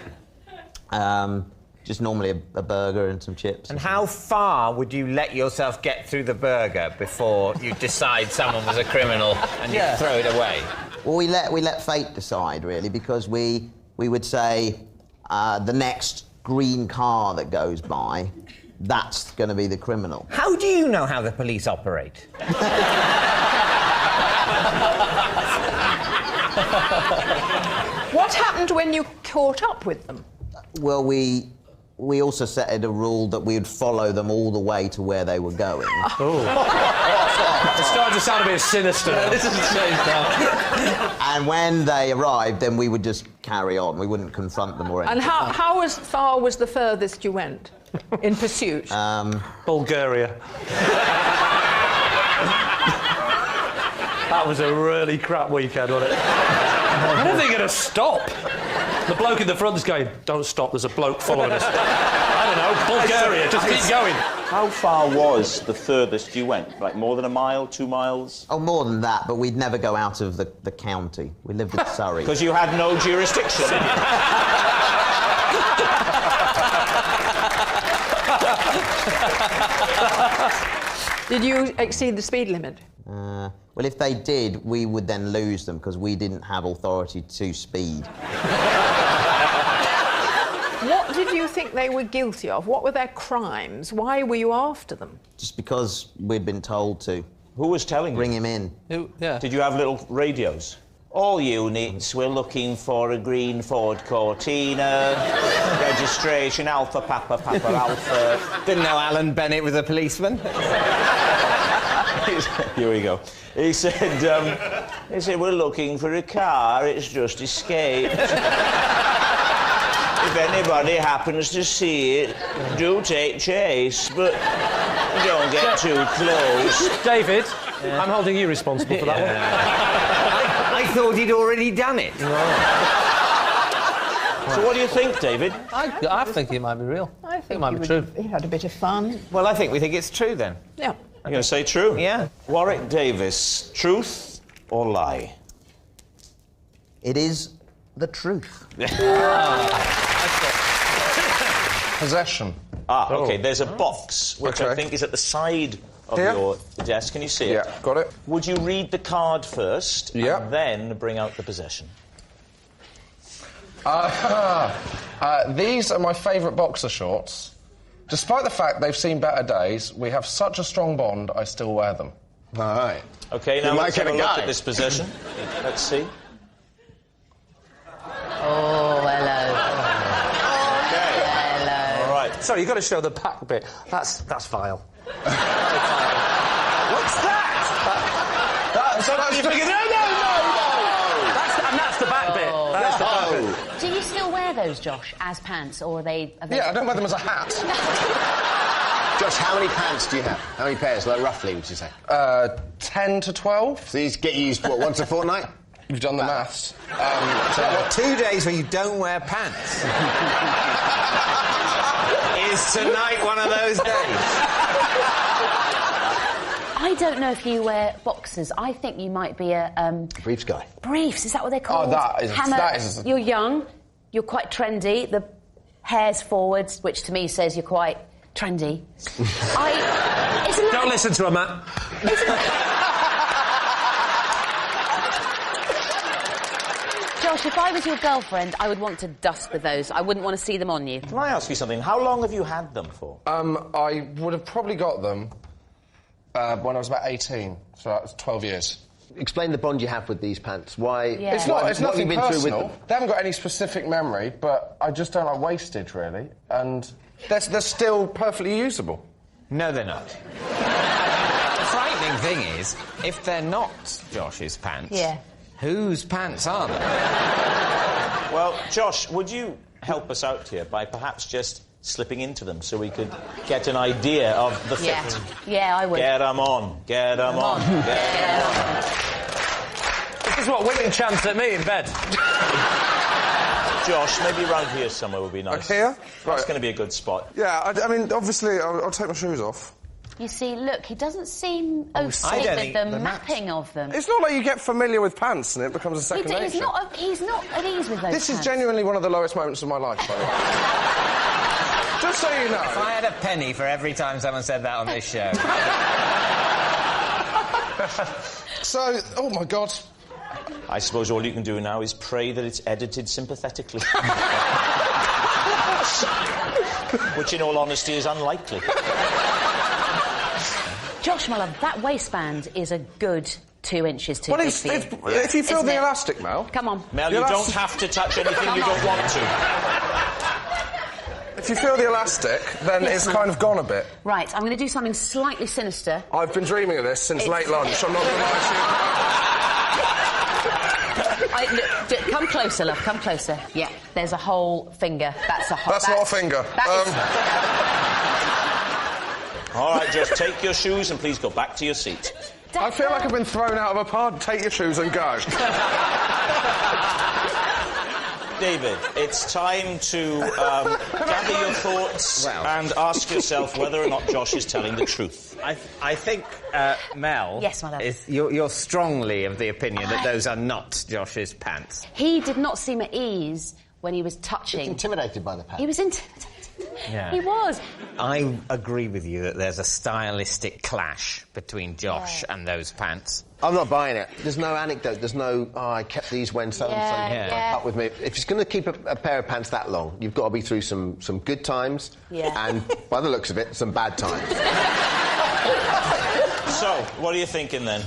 Just normally a burger and some chips.
And how far would you let yourself get through the burger before you decide someone was a criminal and you throw it away?
Well, we let fate decide, really, because we would say the next green car that goes by, that's going to be the criminal.
How do you know how the police operate?
What happened when you caught up with them?
Well, we also set a rule that we would follow them all the way to where they were going.
Oh. It's starting to sound a bit sinister.
This has changed now.
And when they arrived, then we would just carry on. We wouldn't confront them or anything.
And how far was the furthest you went in pursuit?
Bulgaria. That was a really crap weekend, wasn't it? When are they going to stop? The bloke in the front is going, don't stop, there's a bloke following us. I don't know, Bulgaria, just keep going.
How far was the furthest you went? Like more than a mile, 2 miles?
Oh, more than that, but we'd never go out of the county. We lived in Surrey.
Because you had no jurisdiction.
Did you exceed the speed limit?
Well, if they did, we would then lose them because we didn't have authority to speed.
What did you think they were guilty of? What were their crimes? Why were you after them?
Just because we'd been told to.
Who was telling you?
Bring him in.
Did you have little radios? All units, we're looking for a green Ford Cortina, registration Alpha Papa Papa Alpha.
Didn't know Alan Bennett was a policeman.
Here we go. He said, we're looking for a car, it's just escaped. If anybody happens to see it, do take chase, but don't get too close.
David, I'm holding you responsible for that one.
I thought he'd already done it.
So what do you think, David?
I think it might be real.
I think
it might be true.
He had a bit of fun.
Well, I think we think it's true then.
Yeah.
You're going to say true?
Yeah.
Warwick Davis, truth or lie?
It is the truth.
Possession.
OK, there's a box, which I think is at the side of your desk. Can you see it?
Yeah, got it.
Would you read the card first and then bring out the possession?
These are my favourite boxer shorts. Despite the fact they've seen better days, we have such a strong bond, I still wear them.
All right.
OK, now let's have a look at this possession. Let's see.
Oh, hello. Hello.
All right.
Sorry, you've got to show the back bit. That's vile.
What's that?
That's the back bit. That's the back bit.
Do you still wear those, Josh, as pants, or are they...
Yeah, I don't wear them as a hat.
Josh, how many pants do you have? How many pairs, like, roughly, would you say?
10 to 12.
So these get used, what, once a fortnight?
You've done the maths.
So what, 2 days where you don't wear pants? Is tonight one of those days?
I don't know if you wear boxers. I think you might be a...
Briefs guy.
Briefs, is that what they're called?
Oh, that is...
You're young, you're quite trendy, the hair's forwards, which to me says you're quite trendy.
Don't listen to her, Matt.
Josh, if I was your girlfriend, I would want to dust with those. I wouldn't want to see them on you.
Can I ask you something? How long have you had them for?
I would have probably got them when I was about 18, so that was 12 years.
Explain the bond you have with these pants. Why?
Yeah.
It's nothing personal. They haven't got any specific memory, but I just don't like wastage, really. And they're still perfectly usable.
No, they're not. The frightening thing is, if they're not Josh's pants, whose pants are they?
Well, Josh, would you help us out here by perhaps just slipping into them so we could get an idea of the fit?
Yeah, I would.
Get them on. Get them on. Get them on.
This is what women chant at me in bed.
Josh, maybe around here somewhere would be nice.
Here?
That's going to be a good spot.
Yeah, I mean, obviously, I'll take my shoes off.
You see, look, he doesn't seem au fait with the mapping of them.
It's not like you get familiar with pants and it becomes a second nature.
He's not at ease with those
This
pants.
is genuinely one of the lowest moments of my life, by the way. Just so you know.
If I had a penny for every time someone said that on this show.
So, oh my God.
I suppose all you can do now is pray that it's edited sympathetically. Which, in all honesty, is unlikely.
Josh, my love, that waistband is a good 2 inches too big for you.
If you feel the elastic, Mel...
Come on.
Mel, you don't have to touch anything you don't want to.
If you feel the elastic, then it's kind of gone a bit.
Right, I'm going to do something slightly sinister.
I've been dreaming of this since late lunch. I'm not going to lie to you.
Come closer, love, come closer. Yeah, there's a whole finger. That's not
a finger.
All right, just take your shoes and please go back to your seat.
I feel like I've been thrown out of a pub. Take your shoes and go.
David, it's time to gather your thoughts and ask yourself whether or not Josh is telling the truth.
I think, Mel...
Yes, my love.
You're strongly of the opinion that those are not Josh's pants.
He did not seem at ease when he was touching.
He was intimidated by the pants.
He was intimidated.
Yeah.
He was.
I agree with you that there's a stylistic clash between Josh and those pants.
I'm not buying it. There's no anecdote. There's no, I kept these when so-and-so up with me. If he's going to keep a pair of pants that long, you've got to be through some good times and, by the looks of it, some bad times.
So, what are you thinking then?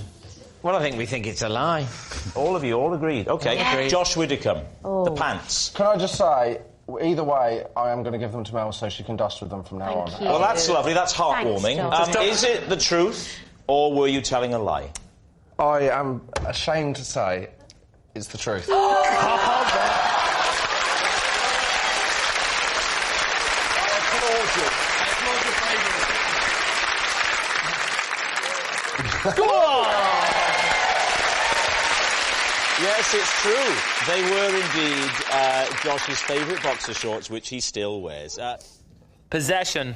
Well, I think we think it's a lie.
All of you, all agreed. OK, Josh Widdicombe, the pants.
Can I just say... Either way, I am going to give them to Mel so she can dust with them from now on.
Well, that's lovely. That's heartwarming. Is it the truth, or were you telling a lie?
I am ashamed to say it's the truth.
Go on! Yes, it's true. They were indeed Josh's favourite boxer shorts, which he still wears.
Possession.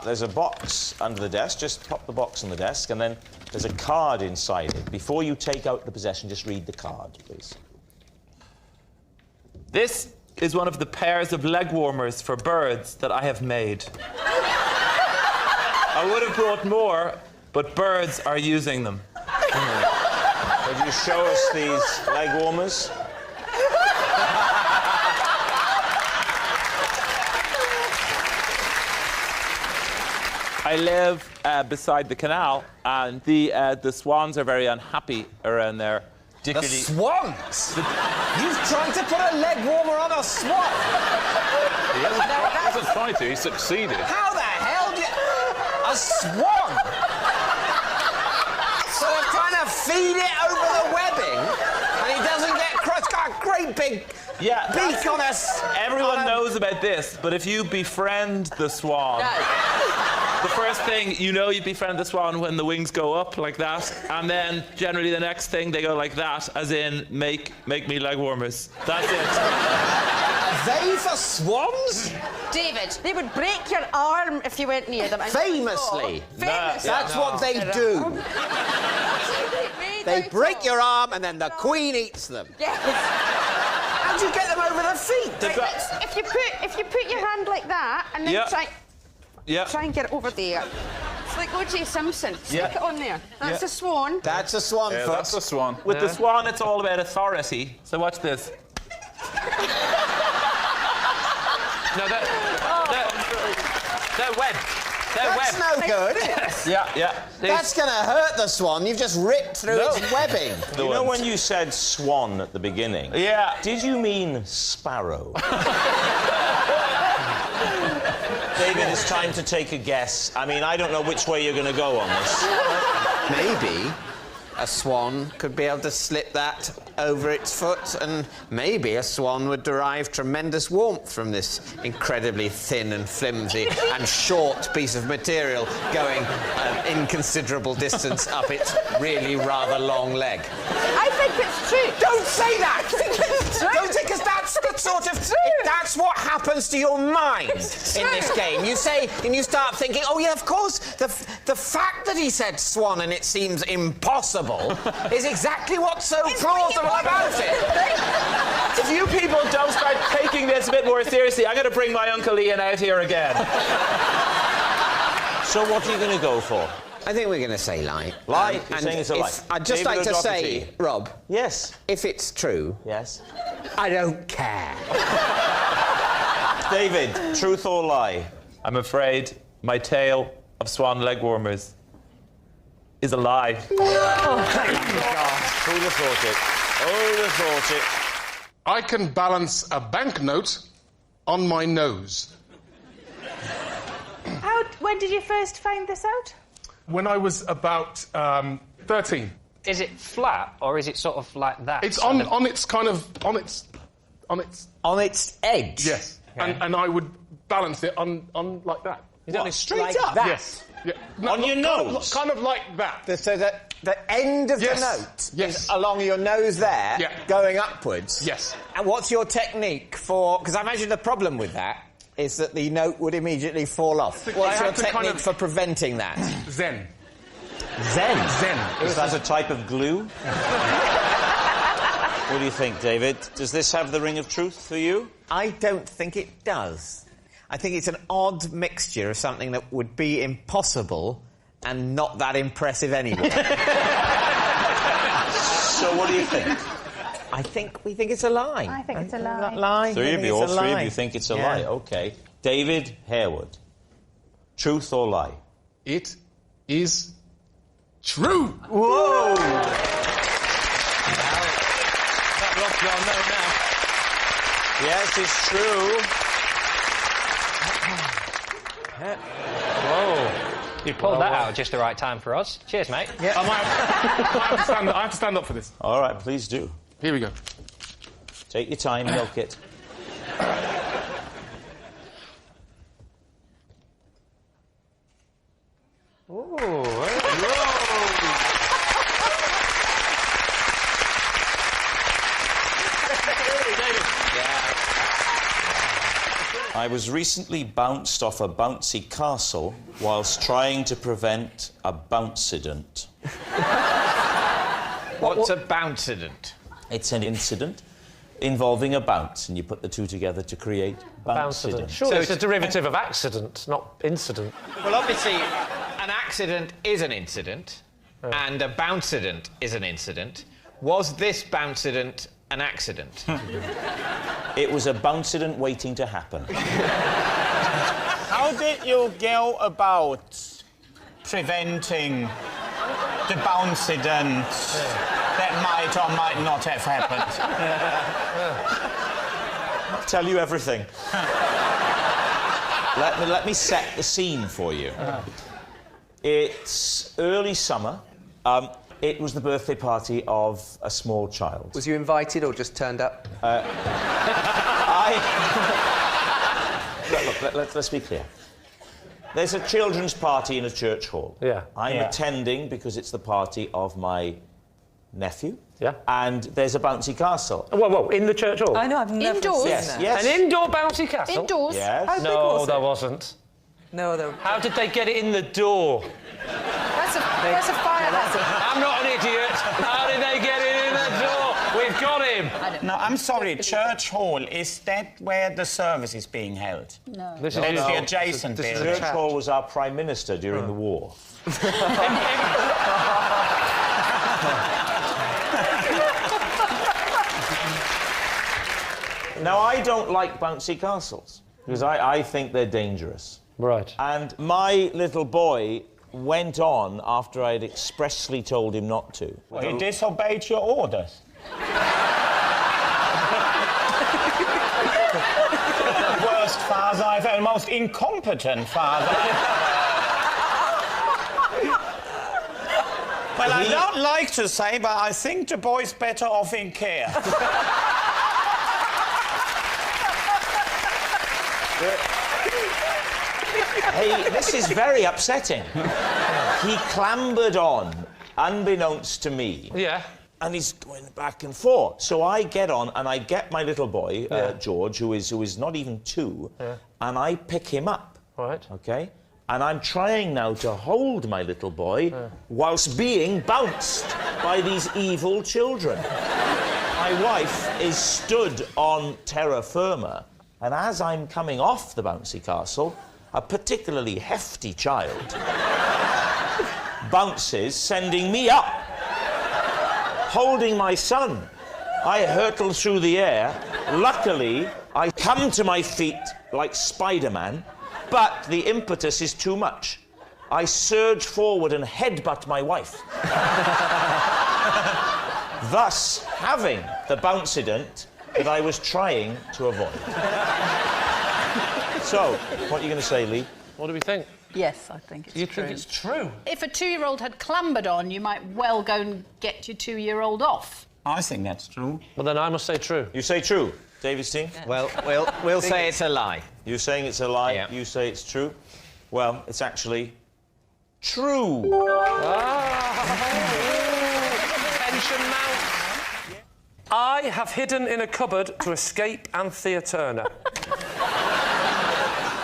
There's a box under the desk. Just pop the box on the desk, and then there's a card inside it. Before you take out the possession, just read the card, please.
This is one of the pairs of leg warmers for birds that I have made. I would have brought more, but birds are using them.
Could you show us these leg warmers?
I live beside the canal, and the swans are very unhappy around there.
The swans? You've tried to put a leg warmer on a swan?
He hasn't tried to, he succeeded.
How the hell do you... A swan? So they're trying to feed it over the webbing, and he doesn't get crushed. It's got a great big beak on us.
Everyone knows about this, but if you befriend the swan... The first thing, you befriend the swan when the wings go up like that, and then generally the next thing they go like that, as in make me leg warmers. That's it.
Are they for swans?
David, they would break your arm if you went near them.
Famously.
Famously.
That's what they do. They break your arm and then the Queen eats them.
Yes.
How do you get them over the feet?
If you put your hand like that and then try and get it over there. It's like O.J. Simpson. Stick it on there. That's a swan.
That's a swan,
Yeah,
folks.
that's a swan.
With the swan, it's all about authority. So watch this.
No, they're webbed.
That's no good.
Yeah.
That's going to hurt the swan. You've just ripped through its webbing.
You know when you said swan at the beginning?
Yeah.
Did you mean sparrow? David, it's time to take a guess. I mean, I don't know which way you're going to go on this.
Maybe a swan could be able to slip that over its foot, and maybe a swan would derive tremendous warmth from this incredibly thin and flimsy and short piece of material going an inconsiderable distance up its really rather long leg.
I think it's true.
Don't say that!
It's true.
Don't think, because that's the sort of... That's what happens to your mind in this game. You say, and you start thinking, oh, yeah, of course, the fact that he said swan and it seems impossible is exactly what's so plausible about it.
If you people don't start taking this a bit more seriously, I'm going to bring my Uncle Ian out here again.
So what are you going to go for?
I think we're going to say lie.
Lie? You're saying it's a lie.
I'd just
David
like to
or
say,
Doherty?
Rob...
Yes?
If it's true...
Yes?
I don't care.
David, truth or lie?
I'm afraid my tale of swan leg warmers is a lie.
Oh, thank God. Who'd have thought it? Who'd have thought it?
I can balance a banknote on my nose.
When did you first find this out?
When I was about 13.
Is it flat or is it sort of like that?
It's on its kind of on its
edge.
Yes, and I would balance it on like that.
Is it straight
like
up?
That? Yes. Yeah.
On your nose?
Kind of like that.
So that the end of the note is along your nose there, going upwards.
Yes.
And what's your technique for... Because I imagine the problem with that is that the note would immediately fall off. What's your technique for preventing that?
Zen.
Zen?
Zen.
Is that a type of glue? What do you think, David? Does this have the ring of truth for you?
I don't think it does. I think it's an odd mixture of something that would be impossible and not that impressive anyway.
So what do you think?
We think it's a lie.
I think it's a lie.
Three of you think it's a lie. OK. David Harewood. Truth or lie?
It is true.
Whoa!
That Rob's gonna know now.
Yes, it's true.
Whoa. You pulled that out at just the right time for us. Cheers, mate.
I have to stand up for this.
All right, please do.
Here we go.
Take your time, milk it. I was recently bounced off a bouncy castle whilst trying to prevent a bouncident.
What's a bouncident?
It's an incident involving a bounce, and you put the two together to create bouncident.
Surely it's a derivative of accident, not incident.
Well, obviously, an accident is an incident, and a bouncident is an incident. Was this bouncident an accident?
It was a bouncident waiting to happen.
How did you go about
preventing the bouncident that might or might not have happened.
I'll tell you everything. Let me set the scene for you. It's early summer. It was the birthday party of a small child.
Was you invited or just turned up?
Look, let's be clear. There's a children's party in a church hall.
Yeah.
I'm attending because it's the party of my nephew.
Yeah.
And there's a bouncy castle.
Whoa, in the church hall?
I know, I've never seen that.
Yes.
An indoor bouncy castle?
Indoors?
Yes.
How big
No,
was it?
there wasn't.
No, there...
How did they get it in the door?
That's a fire hazard.
I'm not an idiot. How did they get it in the door? We've got him.
No, I'm sorry, church hall, is that where the service is being held?
No.
That's the adjacent building.
Church hall was our Prime Minister during the war. Now, I don't like bouncy castles, because I think they're dangerous.
Right.
And my little boy went on after I'd expressly told him not to.
Well, he disobeyed your orders. Worst father I've ever, most incompetent father. Well, I don't like to say, but I think the boy's better off in care.
Hey, this is very upsetting. He clambered on, unbeknownst to me.
Yeah.
And he's going back and forth. So I get on and I get my little boy, George, who is not even 2, and I pick him up.
Right.
OK? And I'm trying now to hold my little boy whilst being bounced by these evil children. My wife is stood on terra firma, and as I'm coming off the bouncy castle, a particularly hefty child bounces, sending me up. Holding my son, I hurtle through the air. Luckily, I come to my feet like Spider-Man, but the impetus is too much. I surge forward and headbutt my wife, thus having the bouncident that I was trying to avoid. So, what are you going to say, Lee?
What do we think?
Yes, I think it's true.
You think it's true?
If a 2-year-old had clambered on, you might well go and get your 2-year-old off.
I think that's true.
Well, then I must say true.
You say true. David's team?
Yeah. Well, we'll say it's a lie.
You're saying it's a lie,
yeah.
You say it's true. Well, it's actually true.
Tension mounts. I have hidden in a cupboard to escape Anthea Turner.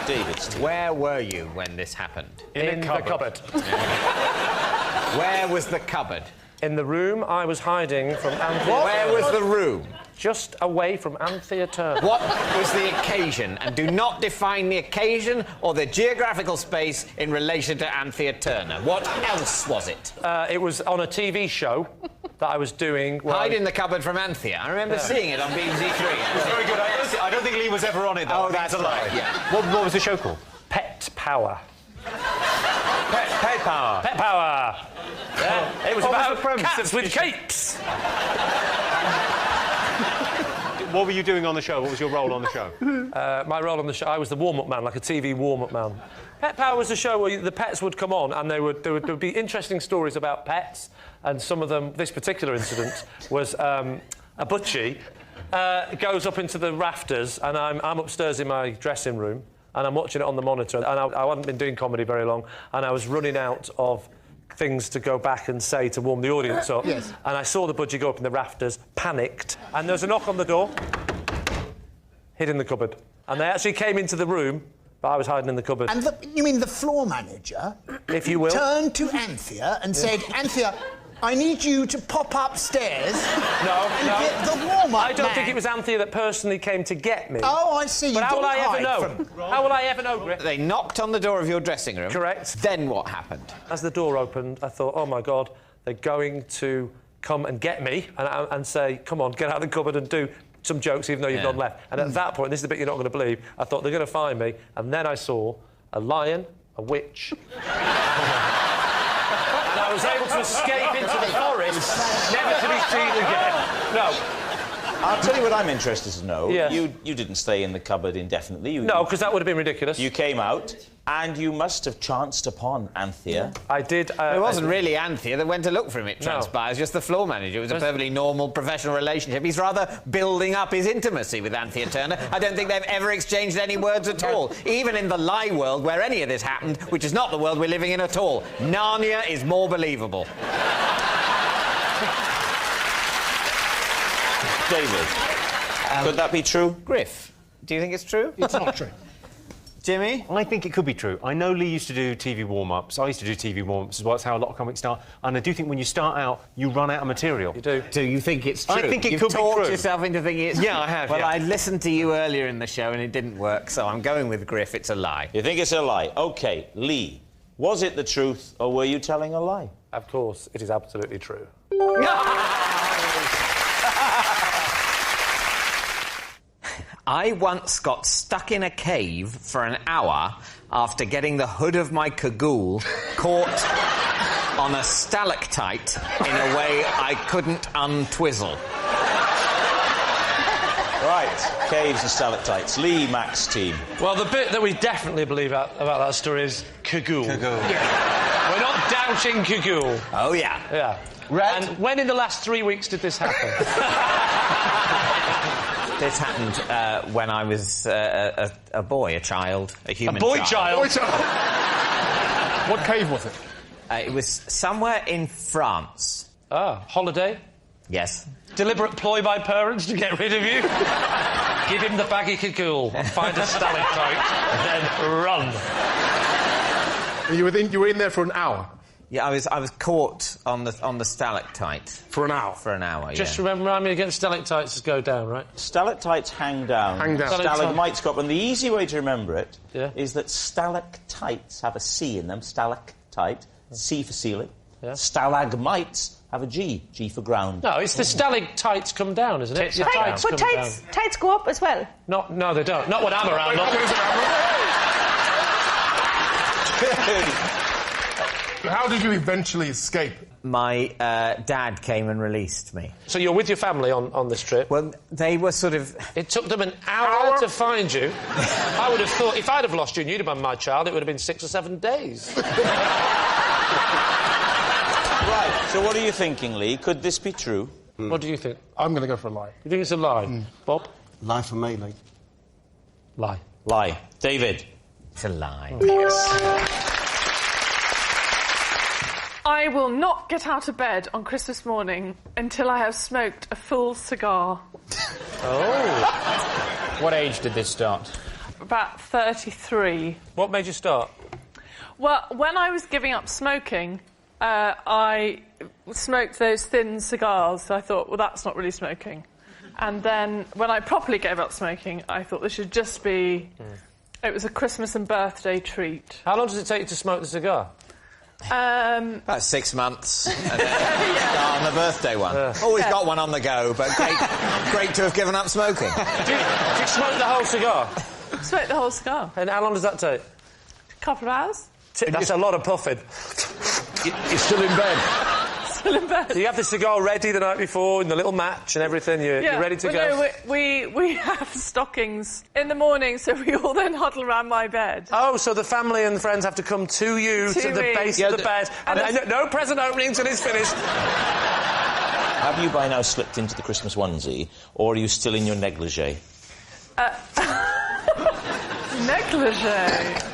David's team.
Where were you when this happened?
In the cupboard.
Where was the cupboard?
In the room I was hiding from Anthea.
Where was the room?
Just away from Anthea Turner.
What was the occasion? And do not define the occasion or the geographical space in relation to Anthea Turner. What else was it?
It was on a TV show that I was doing.
Hide in the cupboard from Anthea. I remember seeing it on BBC Three.
It was very good. I don't think Lee was ever on it, though.
Oh, that's a lie. Yeah.
What was the show called?
Pet Power.
Pet Power.
Pet Power. Yeah. It was about
the premise
cats with capes.
What were you doing on the show? What was your role on the show?
My role on the show, I was the warm-up man, like a TV warm-up man. Pet Power was a show where the pets would come on and there would be interesting stories about pets, and some of them, this particular incident, was a butchie goes up into the rafters, and I'm upstairs in my dressing room, and I'm watching it on the monitor, and I hadn't been doing comedy very long, and I was running out of things to go back and say to warm the audience up.
Yes.
And I saw the budgie go up in the rafters, panicked, and there was a knock on the door, hid in the cupboard. And they actually came into the room, but I was hiding in the cupboard.
And you mean the floor manager,
if you will,
turned to Anthea and said, Anthea, I need you to pop upstairs and get the warm-up
I don't
man.
think it was Anthea that personally came to get me.
Oh, I see.
But how will I ever know? How will I ever know, Griff?
They knocked on the door of your dressing room.
Correct.
Then what happened?
As the door opened, I thought, oh, my God, they're going to come and get me and say, come on, get out of the cupboard and do some jokes, even though you've none left. And at that point, this is the bit you're not going to believe, I thought they're going to find me. And then I saw a lion, a witch... to escape into the forest, never to be seen again. No.
I'll tell you what I'm interested to know.
Yes.
You didn't stay in the cupboard indefinitely.
No, because that would have been ridiculous.
You came out, and you must have chanced upon Anthea.
I did.
It wasn't really Anthea that went to look for him, it transpires, just the floor manager. It was a perfectly normal professional relationship. He's rather building up his intimacy with Anthea Turner. I don't think they've ever exchanged any words at all. Even in the lie world where any of this happened, which is not the world we're living in at all. Narnia is more believable.
David, could that be true?
Griff, do you think it's true?
It's not true.
Jimmy?
I think it could be true. I know Lee used to do TV warm-ups. I used to do TV warm-ups as well. It's how a lot of comics start. And I do think when you start out, you run out of material.
You do.
Do you think it's true?
I think it
You've
could be
talked
true.
yourself into thinking it's
Yeah, I have,
Well,
yeah.
I listened to you earlier in the show and it didn't work, so I'm going with Griff. It's a lie.
You think it's a lie? OK, Lee, was it the truth, or were you telling a lie?
Of course, it is absolutely true.
I once got stuck in a cave for an hour after getting the hood of my cagoule caught on a stalactite in a way I couldn't untwizzle.
Right, caves and stalactites. Lee, Max team.
Well, the bit that we definitely believe about that story is cagoule. Yeah. We're not doubting cagoule.
Oh, yeah.
Yeah.
Red.
And when in the last 3 weeks did this happen?
This happened when I was a boy, a child, a human
A boy child?
Boy child. What cave was it?
It was somewhere in France.
Ah, holiday?
Yes.
Deliberate ploy by parents to get rid of you? Give him the baggy cagoule, find a stalactite, then run.
You were in there for an hour?
Yeah, I was caught on the stalactite.
For an hour?
For an hour,
Just
yeah.
remind me again, stalactites go down, right?
Stalactites hang down.
Hang down.
Stalagmites go up. And the easy way to remember it
Yeah.
is that stalactites have a C in them. Stalactite, C for ceiling.
Yeah.
Stalagmites have a G, G for ground.
No, it's the stalactites come down, isn't it? The tights
But
come
tights go up as well.
down. No, they don't. Not when I'm around.
How did you eventually escape?
My dad came and released me.
So you're with your family on this trip?
Well, they were sort of...
It took them an hour to find you. I would have thought, if I'd have lost you and you'd have been my child, it would have been 6 or 7 days.
Right, so what are you thinking, Lee? Could this be true?
What do you think?
I'm going to go for a lie.
You think it's a lie? Bob?
Lie for me, Lee.
Lie.
Lie. David?
It's a lie.
I will not get out of bed on Christmas morning until I have smoked a full cigar.
Oh. What age did this start?
About 33.
What made you start?
Well, when I was giving up smoking, I smoked those thin cigars, so I thought, well, that's not really smoking. And then when I properly gave up smoking, I thought this should just be... It was a Christmas and birthday treat.
How long does it take you to smoke the cigar?
About 6 months. And then start on the birthday one. Always got one on the go, but great to have given up smoking.
Do you smoke the whole cigar?
Smoke the whole cigar.
And how long does that take?
A couple of hours.
That's a lot of puffing.
You're still in bed?
Still in bed.
Do you have the cigar ready the night before, and the little match and everything? You're ready to go?
No, we have stockings in the morning, so we all then huddle around my bed.
Oh, so the family and friends have to come to you, to the base of the bed, and no present opening until it's finished.
Have you by now slipped into the Christmas onesie, or are you still in your negligee?
Negligee?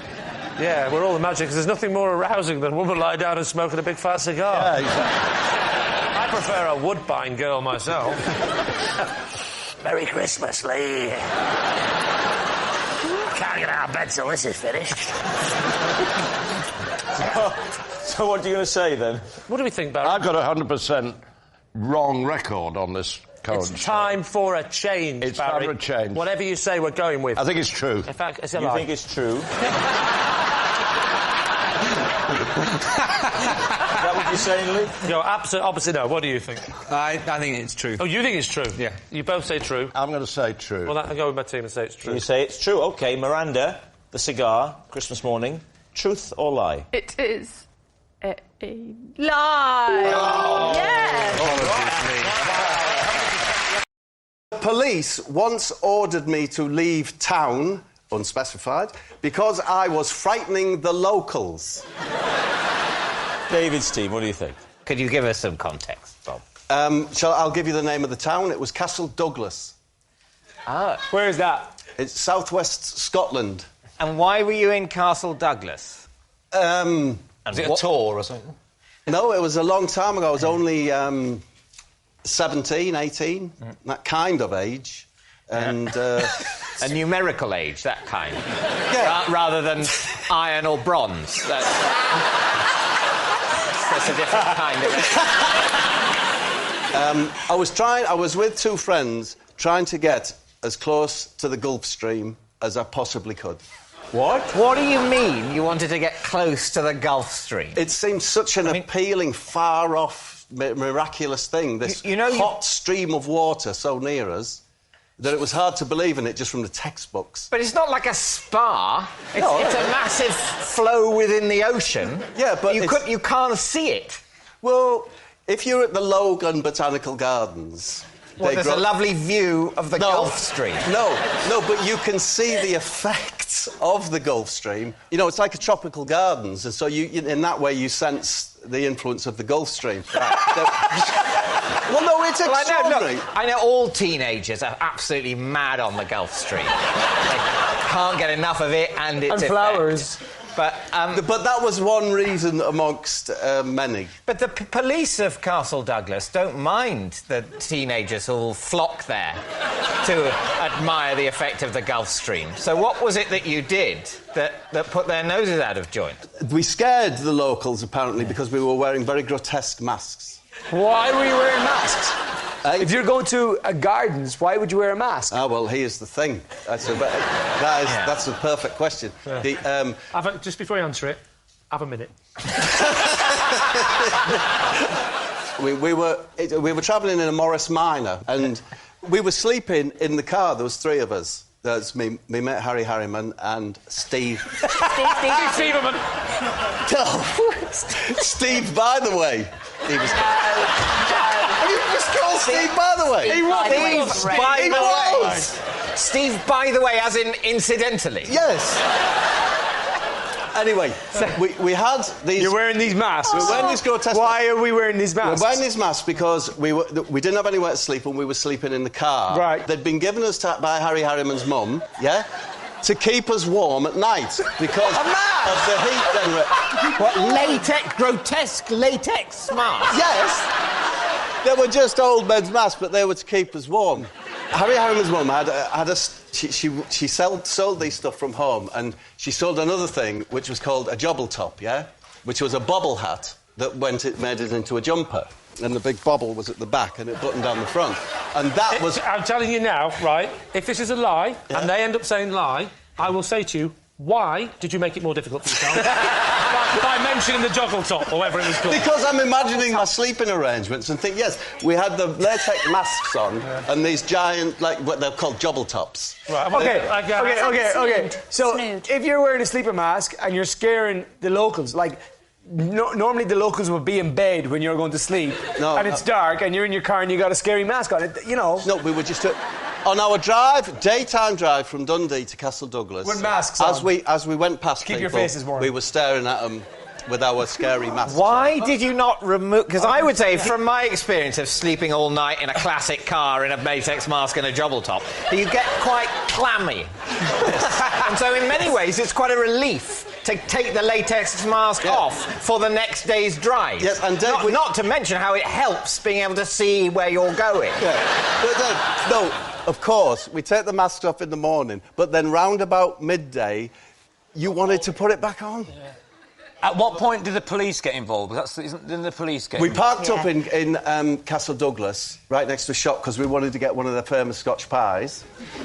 Yeah, we're all imagining, because there's nothing more arousing than a woman lie down and smoking a big fat cigar.
Yeah, exactly.
I prefer a Woodbine girl myself. Merry Christmas, Lee. Can't get out of bed till this is finished.
So what are you going to say, then?
What do we think, Barry?
I've got 100% wrong record on this current
It's time for a change,
It's
Barry.
time for a change.
Whatever you say, we're going with.
I think it's true.
In fact, it's a
You
lie.
think it's true? Is that what you're saying, Lee?
You're absolute opposite. No, what do you think?
I think it's true.
Oh, you think it's true?
Yeah.
You both say true.
I'm going to say true.
Well, I'll go with my team and say it's true.
You say it's true. OK, Miranda, the cigar, Christmas morning, truth or lie?
It is Lie.
Oh.
Yes.
Police once ordered me to leave town, unspecified, because I was frightening the locals.
David's team, what do you think?
Could you give us some context, Bob?
I'll give you the name of the town. It was Castle Douglas.
Ah.
Where is that? It's southwest Scotland.
And why were you in Castle Douglas?
Was
it a tour or something?
No, it was a long time ago. I was only 17, 18, that kind of age. And
a numerical age, that kind.
Yeah.
Rather than iron or bronze. That's a different kind of.
I was with two friends trying to get as close to the Gulf Stream as I possibly could.
What? What do you mean you wanted to get close to the Gulf Stream?
It seems such an appealing, far-off, miraculous thing, this hot stream of water so near us, that it was hard to believe in it just from the textbooks.
But it's not like a spa. It's a massive flow within the ocean.
Yeah, but
you can't see it.
Well, if you're at the Logan Botanical Gardens...
there's a lovely view of the Gulf Stream.
No, but you can see the effects of the Gulf Stream. You know, it's like a tropical gardens, and so in that way you sense the influence of the Gulf Stream. Well, no, it's extraordinary.
I know all teenagers are absolutely mad on the Gulf Stream. They can't get enough of it, and its
flowers.
But
that was one reason amongst many.
But the police of Castle Douglas don't mind the teenagers who'll flock there to admire the effect of the Gulf Stream. So what was it that you did that put their noses out of joint?
We scared the locals, apparently, because we were wearing very grotesque masks.
Why were you wearing masks? If you're going to gardens, why would you wear a mask?
Ah, well, here's the thing. That's a perfect question.
Yeah. Just before you answer it, have a minute.
we were travelling in a Morris Minor, and we were sleeping in the car. There was three of us. There's me mate Harry Harriman and Steve.
Steve Seaverman.
No. Steve, by the way. He was... You just called Steve, by the way.
He was. Steve, by the way. Steve, by the way, as in incidentally.
Yes. Anyway, we had these...
You're wearing these masks?
We're wearing these grotesque...
Why are we wearing these masks?
We're wearing these masks because we didn't have anywhere to sleep and we were sleeping in the car.
Right.
They'd been given us by Harry Harriman's mum, yeah, to keep us warm at night because of the heat generator.
What, grotesque latex masks?
Yes. They were just old men's masks, but they were to keep us warm. Harry Harriman's mum she sold these stuff from home, and she sold another thing which was called a jobble top, yeah, which was a bobble hat that made it into a jumper, and the big bobble was at the back and it buttoned down the front, and that was.
I'm telling you now, right? If this is a lie and they end up saying lie, I will say to you, why did you make it more difficult for yourself? by mentioning the joggle top, or whatever it was called.
Because I'm imagining my sleeping arrangements and think, yes, we had the latex masks on and these giant, like, what they're called jobble tops.
Right. Okay. So, if you're wearing a sleeper mask and you're scaring the locals, like, normally the locals would be in bed when you're going to sleep, and it's dark, and you're in your car and you got a scary mask on.
No, we were just... On our daytime drive from Dundee to Castle Douglas...
With masks on.
As we went past
Keep
people,
your faces warm.
we were staring at them with our scary masks.
Why did you not remove... Because I would say, from my experience of sleeping all night in a classic car in a latex mask and a jobble top, that you get quite clammy. And so in many ways, it's quite a relief to take the latex mask off for the next day's drive.
Yes, and
not to mention how it helps being able to see where you're going.
Yeah. But no, of course, we take the mask off in the morning, but then round about midday, you wanted to put it back on.
Yeah. At what point did the police get involved? Didn't the police get involved?
We parked up in Castle Douglas, right next to a shop, because we wanted to get one of their famous Scotch pies.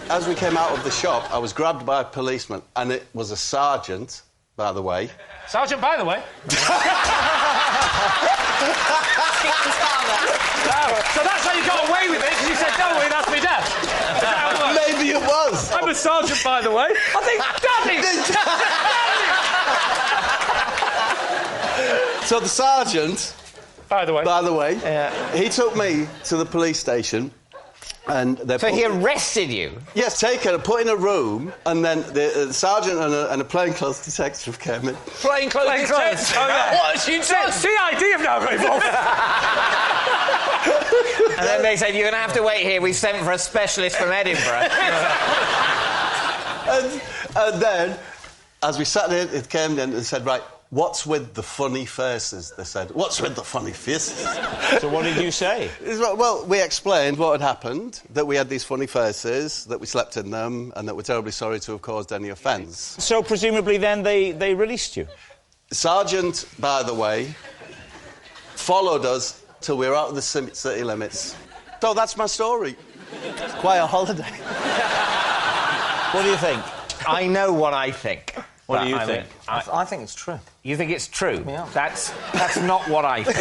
As we came out of the shop, I was grabbed by a policeman, and it was a sergeant, by the way.
Sergeant, by the way? So that's how you got away with it, because you said, don't worry, that's me dad.
Maybe it was.
I'm a sergeant, by the way. I think Daddy!
So the sergeant...
By the way.
He took me to the police station. And
he arrested you?
Yes, taken and put in a room, and then the sergeant and a plainclothes detective came in.
Plainclothes detective? Oh, yeah. What? CID have now got involved.
And then they said, you're going to have to wait here. We've sent for a specialist from Edinburgh.
and then, as we sat in, it came in and said, right, what's with the funny faces? They said, what's with the funny faces?
So what did you say?
Well, we explained what had happened, that we had these funny faces, that we slept in them, and that we're terribly sorry to have caused any offence.
So presumably then they released you?
Sergeant, by the way, followed us till we were out of the city limits. So that's my story. It's quite a holiday.
What do you think?
I know what I think.
What do you think?
I think it's true.
You think it's true?
Yeah.
That's not what I think.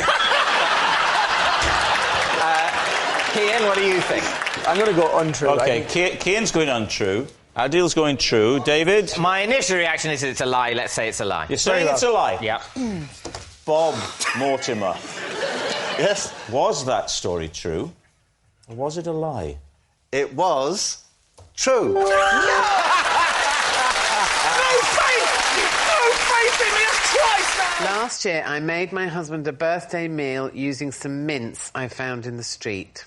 Cian, what do you think?
I'm going to go untrue.
OK, Cian's going untrue. Adil's going true. David?
My initial reaction is it's a lie. Let's say it's a lie.
You're saying it's a lie?
Yeah.
Bob Mortimer. Yes? Was that story true? Or was it a lie?
It was true.
Last year, I made my husband a birthday meal using some mince I found in the street.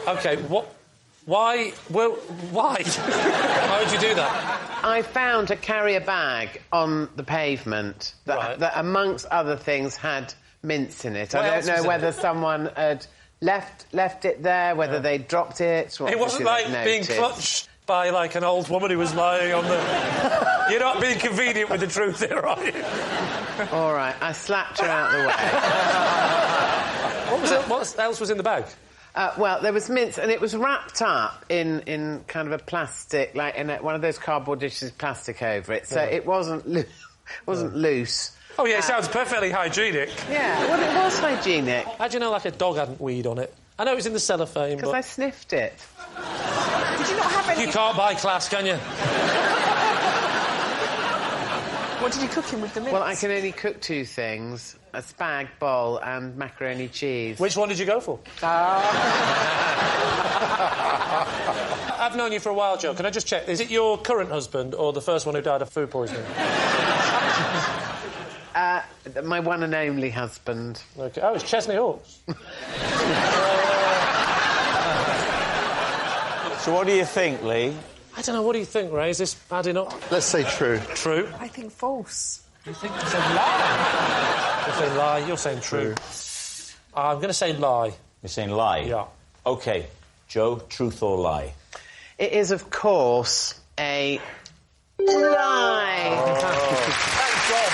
OK, what... Why? Well, why? Why would you do that?
I found a carrier bag on the pavement that amongst other things, had mince in it. I don't know whether someone had left it there, whether they dropped it.
It wasn't like being clutched by, like, an old woman who was lying on the... You're not being convenient with the truth here, are you?
All right, I slapped her out the way.
What else was in the bag?
Well, there was mince, and it was wrapped up in kind of a plastic, like in one of those cardboard dishes, plastic over it, so it wasn't loose.
Oh, yeah, it sounds perfectly hygienic.
Yeah, well, it was hygienic.
How do you know, like, a dog hadn't weed on it? I know it was in the cellophane,
because I sniffed it.
Did you not have any...
You can't buy class, can you?
What did you cook in with the mince?
Well, I can only cook two things. A spag bowl and macaroni cheese.
Which one did you go for? I've known you for a while, Joe. Can I just check? Is it your current husband or the first one who died of food poisoning?
My one and only husband.
Okay. Oh, it's Chesney Hawkes.
So what do you think, Lee?
I don't know. What do you think, Ray? Is this adding up?
Let's say true.
True?
I think false.
You think you said lie? You're saying lie. You're saying true. I'm going to say lie.
You're saying lie?
Yeah.
OK. Joe, truth or lie?
It is, of course, a lie.
Thank God.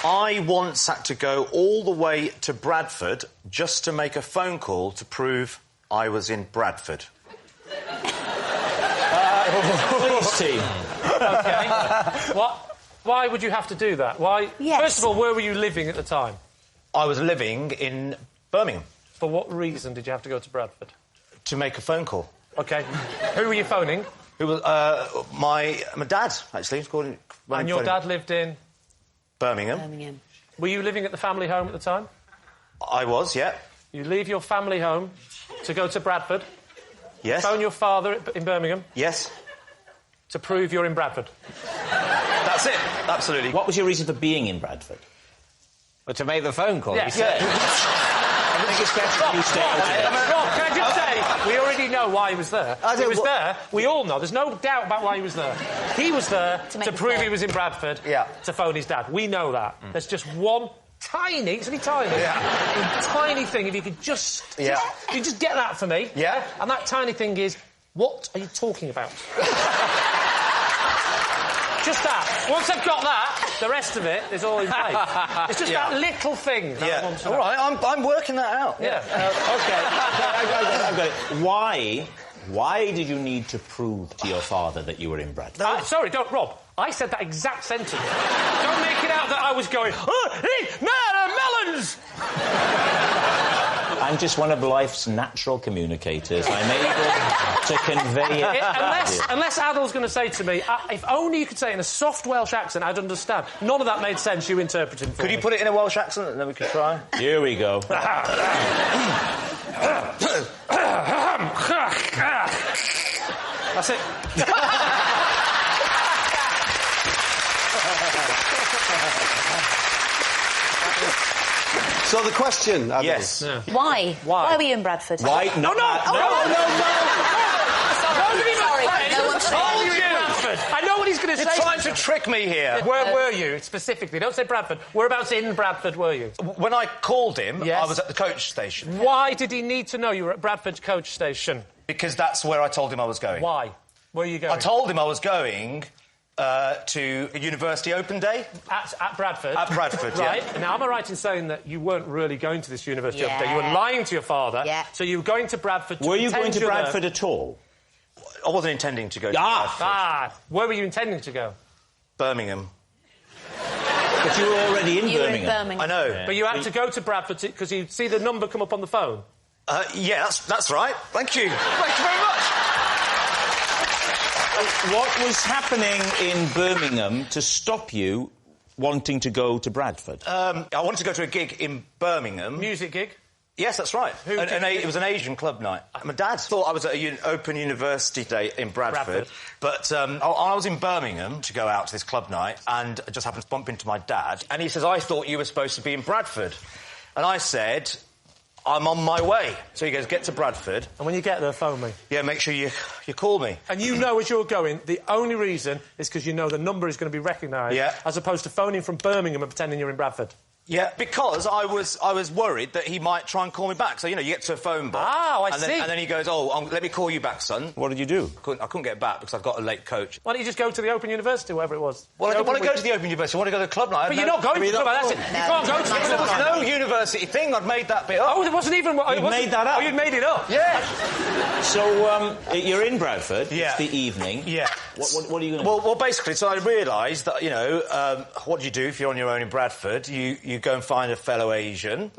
I once had to go all the way to Bradford just to make a phone call to prove I was in Bradford.
Police team.
OK. What? Why would you have to do that? Why?
Yes.
First of all, where were you living at the time?
I was living in Birmingham.
For what reason did you have to go to Bradford?
To make a phone call.
OK. Who were you phoning?
Who was my dad, actually.
And your dad lived in?
Birmingham.
Were you living at the family home at the time?
I was, yeah.
You leave your family home to go to Bradford?
Yes.
Phone your father in Birmingham?
Yes.
To prove you're in Bradford?
That's it, absolutely.
What was your reason for being in Bradford?
Well, to make the phone call,
Yeah.
you said.
I think it's better you stay out of it.
Rob, can I just say, we already know why he was there. He was there, we all know, there's no doubt about why he was there. He was there to prove he was in Bradford, to phone his dad. We know that. There's just one tiny, it's only tiny, tiny thing, if you could just you just get that for me.
Yeah.
And that tiny thing is, what are you talking about? Just that. Once I've got that, the rest of it is all in place. It's just that little thing that I want to know.
All right, I'm working that out.
Yeah.
OK. I've got it. Why did you need to prove to your father that you were in Bradford?
Sorry, don't, Rob. I said that exact sentence. Don't make it out that I was going, oh, hey, melons!
And I'm just one of life's natural communicators. I'm able to convey it.
Unless Adol's going to say to me, if only you could say it in a soft Welsh accent, I'd understand. None of that made sense, you interpreting for me.
Could you put it in a Welsh accent and then we could try?
Here we go.
That's it.
So the question, Adol.
Yes.
Yeah.
Why? Why were you in Bradford?
Why?
No! I know what he's going to say.
You're trying to trick me here.
Where were you, specifically? Don't say Bradford. Whereabouts in Bradford were you?
When I called him,
Yes.
I was at the coach station.
Why did he need to know you were at Bradford's coach station?
Because that's where I told him I was going.
Why? Where are you going?
I told him I was going to a university open day.
At Bradford?
At Bradford,
right.
yeah.
Now, am I right in saying that you weren't really going to this university open day? You were lying to your father.
Yeah.
So you were going to Bradford to
Were you going to
pretend
Bradford
you're
at all?
I wasn't intending to go to Bradford.
Where were you intending to go?
Birmingham.
But you were already in Birmingham.
I know.
Yeah. But you had to go to Bradford because you'd see the number come up on the phone.
Yeah, that's right. Thank you. Thank you very much.
What was happening in Birmingham to stop you wanting to go to Bradford?
I wanted to go to a gig in Birmingham.
Music gig?
Yes, that's right. It was an Asian club night. My dad thought I was at an open university day in Bradford. But I was in Birmingham to go out to this club night, and I just happened to bump into my dad, and he says, I thought you were supposed to be in Bradford. And I said, I'm on my way. So he goes, get to Bradford.
And when you get there, phone me.
Yeah, make sure you call me.
And you know as you're going, the only reason is because you know the number is going to be recognised, as opposed to phoning from Birmingham and pretending you're in Bradford.
Yeah, because I was worried that he might try and call me back. So, you get to a phone box.
Oh, I see.
And then he goes, let me call you back, son.
What did you do?
I couldn't get back because I've got a late coach.
Why don't you just go to the Open University, wherever it was?
Well, I didn't want to go to the Open University. I want to go to the club night.
But you're not going to the club night, that's it. You can't go to the club night.
There was no university thing. I'd made that bit up.
Oh, it wasn't even...
You made that up?
Oh, you'd made it up?
Yeah.
So, you're in Bradford.
Yeah.
It's the evening.
Yeah.
What are you going to do?
Well, basically, so I realised that, what do you do if you're on your own in Bradford? You go and find a fellow Asian,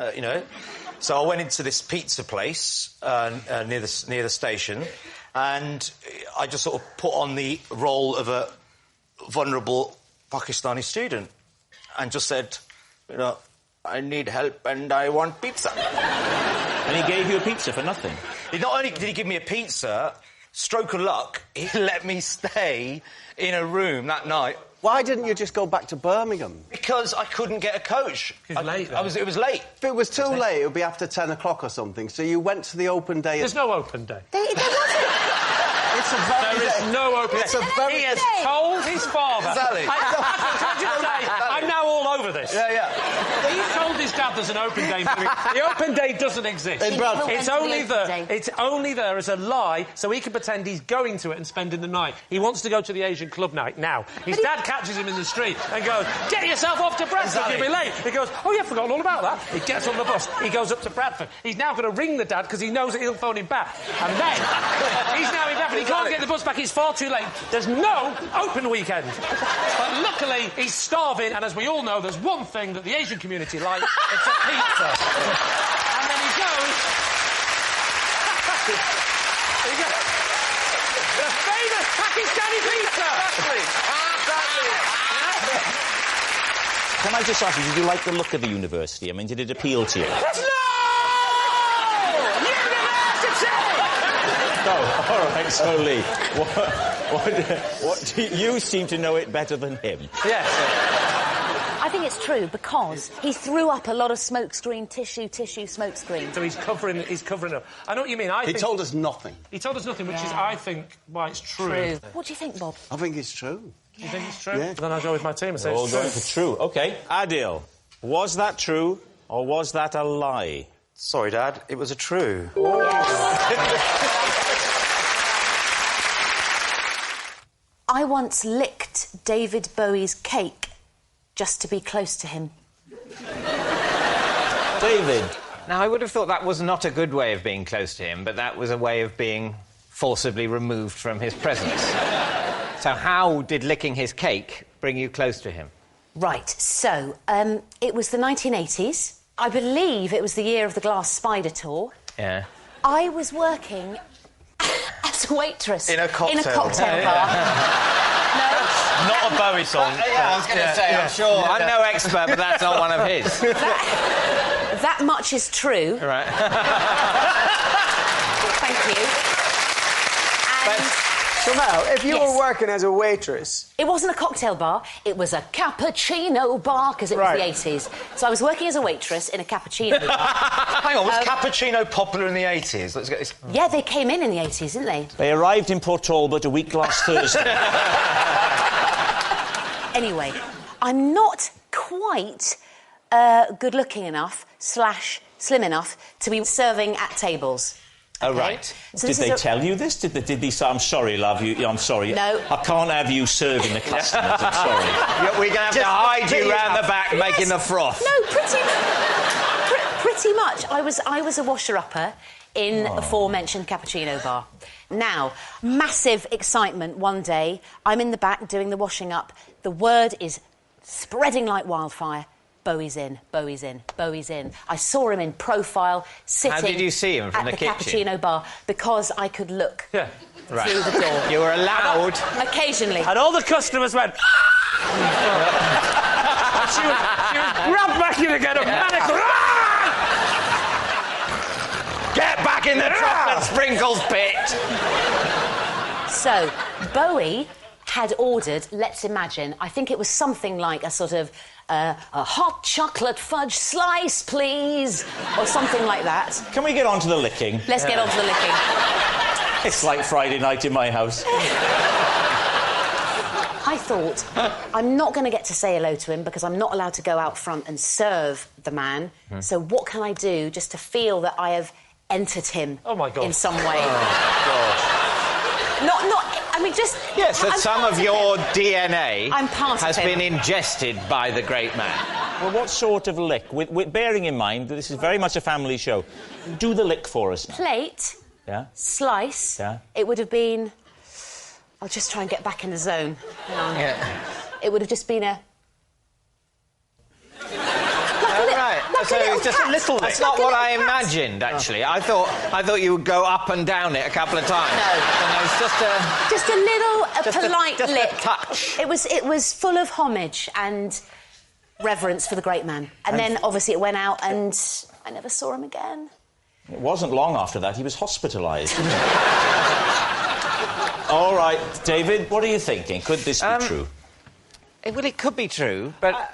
So I went into this pizza place near the station, and I just sort of put on the role of a vulnerable Pakistani student and just said, I need help and I want pizza.
And he gave you a pizza for nothing?
Not only did he give me a pizza, stroke of luck, he let me stay in a room that night.
Why didn't you just go back to Birmingham?
Because I couldn't get a coach.
It was late.
It was late.
If it was too late, it would be after 10 o'clock or something. So you went to the open day.
There's no open day.
There wasn't.
There is no open day. He has told his father.
Exactly.
I'm now all over this.
Yeah.
He's told his dad there's an open day. The open day doesn't exist. It's only there. It's only there as a lie, so he can pretend he's going to it and spending the night. He wants to go to the Asian club night now. His dad catches him in the street and goes, "Get yourself off to Bradford. You'll be late." He goes, "Oh, yeah, I've forgotten all about that." He gets on the bus. He goes up to Bradford. He's now going to ring the dad because he knows that he'll phone him back. And then he's now in Bradford. He can't get the bus back. It's far too late. There's no open weekend. But luckily, he's starving, and as we all know, there's one thing that the Asian community like. It's a pizza. And then he goes... The famous Pakistani pizza!
Can I just ask you, did you like the look of the university? I mean, did it appeal to you? Oh, all right, so Lee, what you seem to know it better than him.
Yes.
I think it's true because he threw up a lot of smokescreen tissue, smokescreen.
So he's covering up. I know what you mean.
He told us nothing.
He told us nothing, which is, I think, why it's true.
What do you think, Bob?
I think it's true.
You think it's true?
Yeah.
Then I'll go with my team and say
We're all
it's true.
going for true. OK. Adil, was that true or was that a lie?
Sorry, Dad, it was a true.
I once licked David Bowie's cake just to be close to him.
David?
Now, I would have thought that was not a good way of being close to him, but that was a way of being forcibly removed from his presence. So how did licking his cake bring you close to him?
Right, so, it was the 1980s. I believe it was the year of the Glass Spider tour.
Yeah.
I was working as a waitress
in a cocktail
bar. No.
Not a Bowie song.
Yeah, I was going to say, I'm sure. I'm no expert, but that's not one of his.
That much is true.
Right.
Thank you.
So, Mel, if you were working as a waitress...
It wasn't a cocktail bar, it was a cappuccino bar, because it was the 80s. So I was working as a waitress in a cappuccino bar.
Hang on, was cappuccino popular in the 80s? Let's get this...
Yeah, they came in the 80s, didn't they?
They arrived in Port Talbot a week last Thursday.
Anyway, I'm not quite good-looking enough / slim enough to be serving at tables.
Oh, right.
So
did they tell you this? Did they say, I'm sorry, love, I'm sorry.
No.
I can't have you serving the customers, I'm sorry.
We're going to have to hide you round the back making the froth.
No, pretty much. I was a washer-upper in the aforementioned cappuccino bar. Now, massive excitement one day. I'm in the back doing the washing up. The word is spreading like wildfire. Bowie's in, Bowie's in, Bowie's in. I saw him in profile, sitting
How did you see him from the kitchen?
cappuccino bar, because I could look
right.
through the door.
You were allowed.
Occasionally.
And all the customers went... and she was grabbed back in again, a maniacal...
Get back in the chocolate sprinkles pit!
So, Bowie had ordered, let's imagine, I think it was something like a sort of... a hot chocolate fudge slice, please, or something like that.
Can we get on to the licking?
Let's get on to the licking.
It's like Friday night in my house.
I thought, I'm not going to get to say hello to him because I'm not allowed to go out front and serve the man. So what can I do just to feel that I have entered him in some way?
Oh, God.
I mean, just...
Yes, that some of your DNA
has
been ingested by the great man.
Well, what sort of lick? With bearing in mind that this is very much a family show, do the lick for us now.
Plate, slice, it would have been... I'll just try and get back in the zone. Hang on. It would have just been a...
So it's just a little. That's not what I imagined, actually. I thought you would go up and down it a couple of times.
No,
it's
just a little polite
just
lick.
A touch.
It was full of homage and reverence for the great man. And then obviously it went out, and I never saw him again.
It wasn't long after that he was hospitalised. All right, David, what are you thinking? Could this be true?
Well, it could be true, but...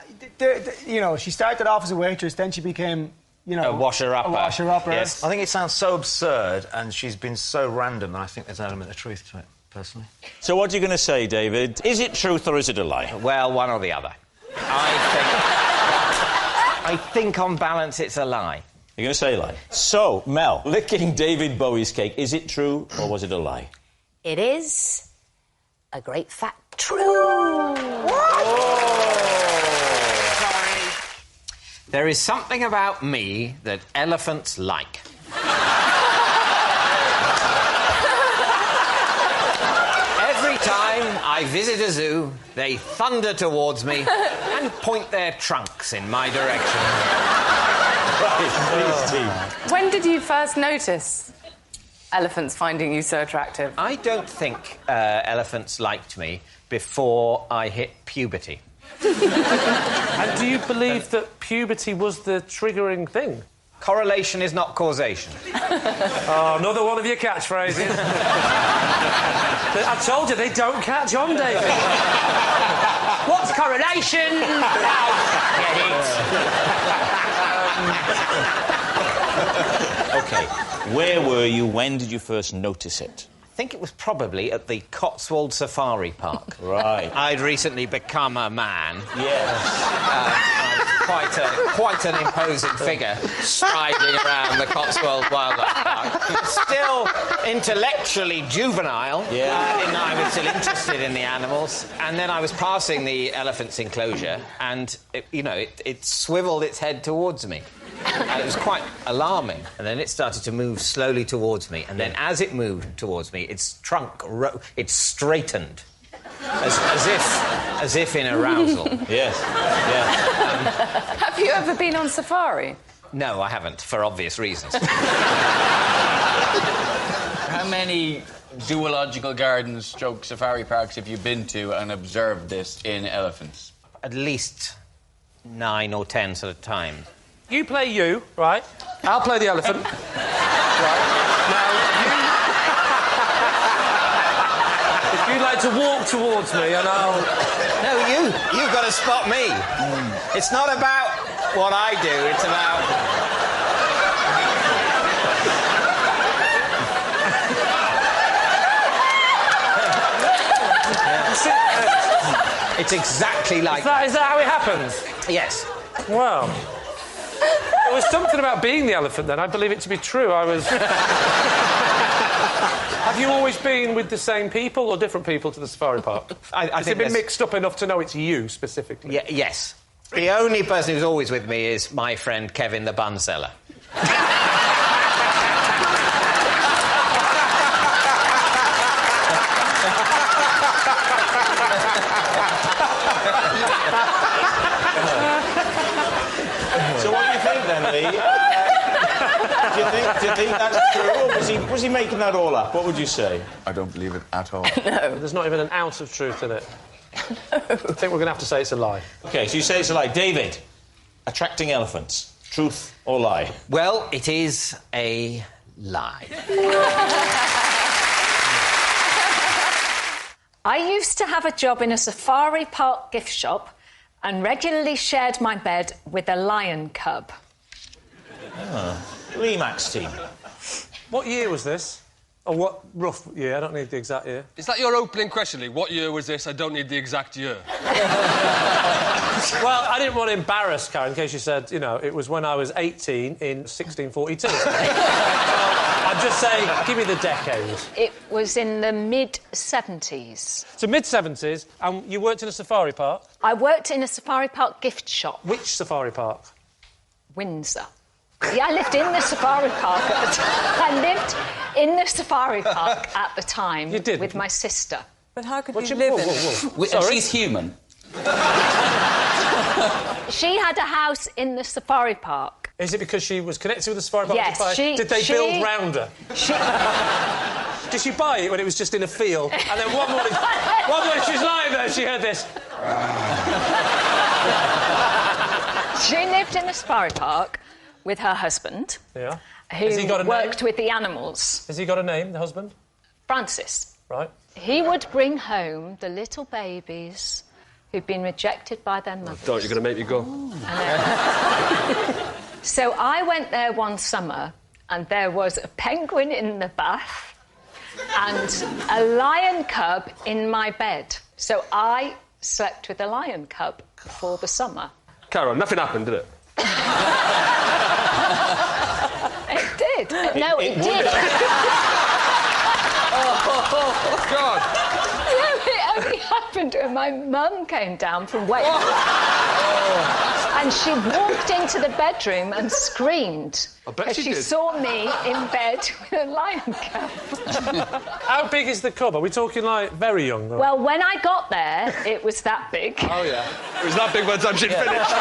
you know, she started off as a waitress, then she became, you know...
A washer-upper.
Yes. I think it sounds so absurd, and she's been so random, and I think there's an element of truth to it, personally.
So what are you going to say, David? Is it truth or is it a lie?
Well, one or the other. I think on balance it's a lie.
You're going to say a lie. So, Mel, licking David Bowie's cake, is it true or was it a lie?
It is a great fat true.
There is something about me that elephants like. Every time I visit a zoo, they thunder towards me and point their trunks in my direction.
When did you first notice elephants finding you so attractive?
I don't think elephants liked me before I hit puberty.
And do you believe that puberty was the triggering thing?
Correlation is not causation.
Oh, another one of your catchphrases. I told you, they don't catch on, David.
What's correlation? Get it.
OK, where were you? When did you first notice it?
I think it was probably at the Cotswold Safari Park.
Right.
I'd recently become a man.
Yes.
Quite an imposing figure striding around the Cotswold Wildlife Park. Still intellectually juvenile. I was still interested in the animals. And then I was passing the elephant's enclosure and, it swiveled its head towards me. And it was quite alarming. And then it started to move slowly towards me. And then as it moved towards me, its trunk, it straightened. As if in arousal.
Yes.
Have you ever been on safari?
No, I haven't, for obvious reasons.
How many zoological gardens, stroke safari parks have you been to and observed this in elephants?
At least 9 or 10 at a time.
You play you, right? I'll play the elephant. Right. Now, if you'd like to walk towards me and I'll...
No, you've got to spot me. It's not about what I do, it's about... It's exactly like...
Is that how it happens?
Yes.
Wow. There was something about being the elephant then. I believe it to be true. I was... Have you always been with the same people or different people to the safari park? Has it been mixed up enough to know it's you specifically?
Yes. The only person who's always with me is my friend Kevin the bun seller.
So what do you think then, Lee? Do you think that's true, or was he making that all up? What would you say?
I don't believe it at all.
No. There's not even an ounce of truth in it. No. I think we're going to have to say it's a lie.
OK, so you say it's a lie. David, attracting elephants, truth or lie?
Well, it is a lie.
I used to have a job in a safari park gift shop and regularly shared my bed with a lion cub.
Lee Max team.
What year was this? Or what rough year? I don't need the exact year.
Is that your opening question, Lee? What year was this? I don't need the exact year.
Well, I didn't want to embarrass Karen in case you said, you know, it was when I was 18 in 1642. I'm just saying, give me the decade.
It was in the mid-70s.
So mid-70s, and you worked in a safari park?
I worked in a safari park gift shop.
Which safari park?
Windsor. Yeah, I lived in the safari park at the time. I lived in the safari park at the time.
You did?
With my sister.
But how could you live in it?
And she's human.
She had a house in the safari park.
Is it because she was connected with the safari park?
Yes,
Did they build round her? Did she buy it when it was just in a field? And then one morning she's lying there and she heard this.
She lived in the safari park with her husband.
Yeah.
Who
Has he got a
worked
name?
with the animals.
Has he got a name, the husband?
Francis.
Right.
He would bring home the little babies who'd been rejected by their mother.
Don't, you're going to make me go.
So I went there one summer and there was a penguin in the bath and a lion cub in my bed. So I slept with a lion cub for the summer.
Carol, nothing happened, did it?
It did. No, it did.
Oh, God.
No, it only happened when my mum came down from Wales. And she walked into the bedroom and screamed.
I bet she did.
saw me in bed with a lion cub.
How big is the cub? Are we talking, like, very young? Or...
Well, when I got there, it was that big.
Oh, yeah. It was that big by the time she'd finished.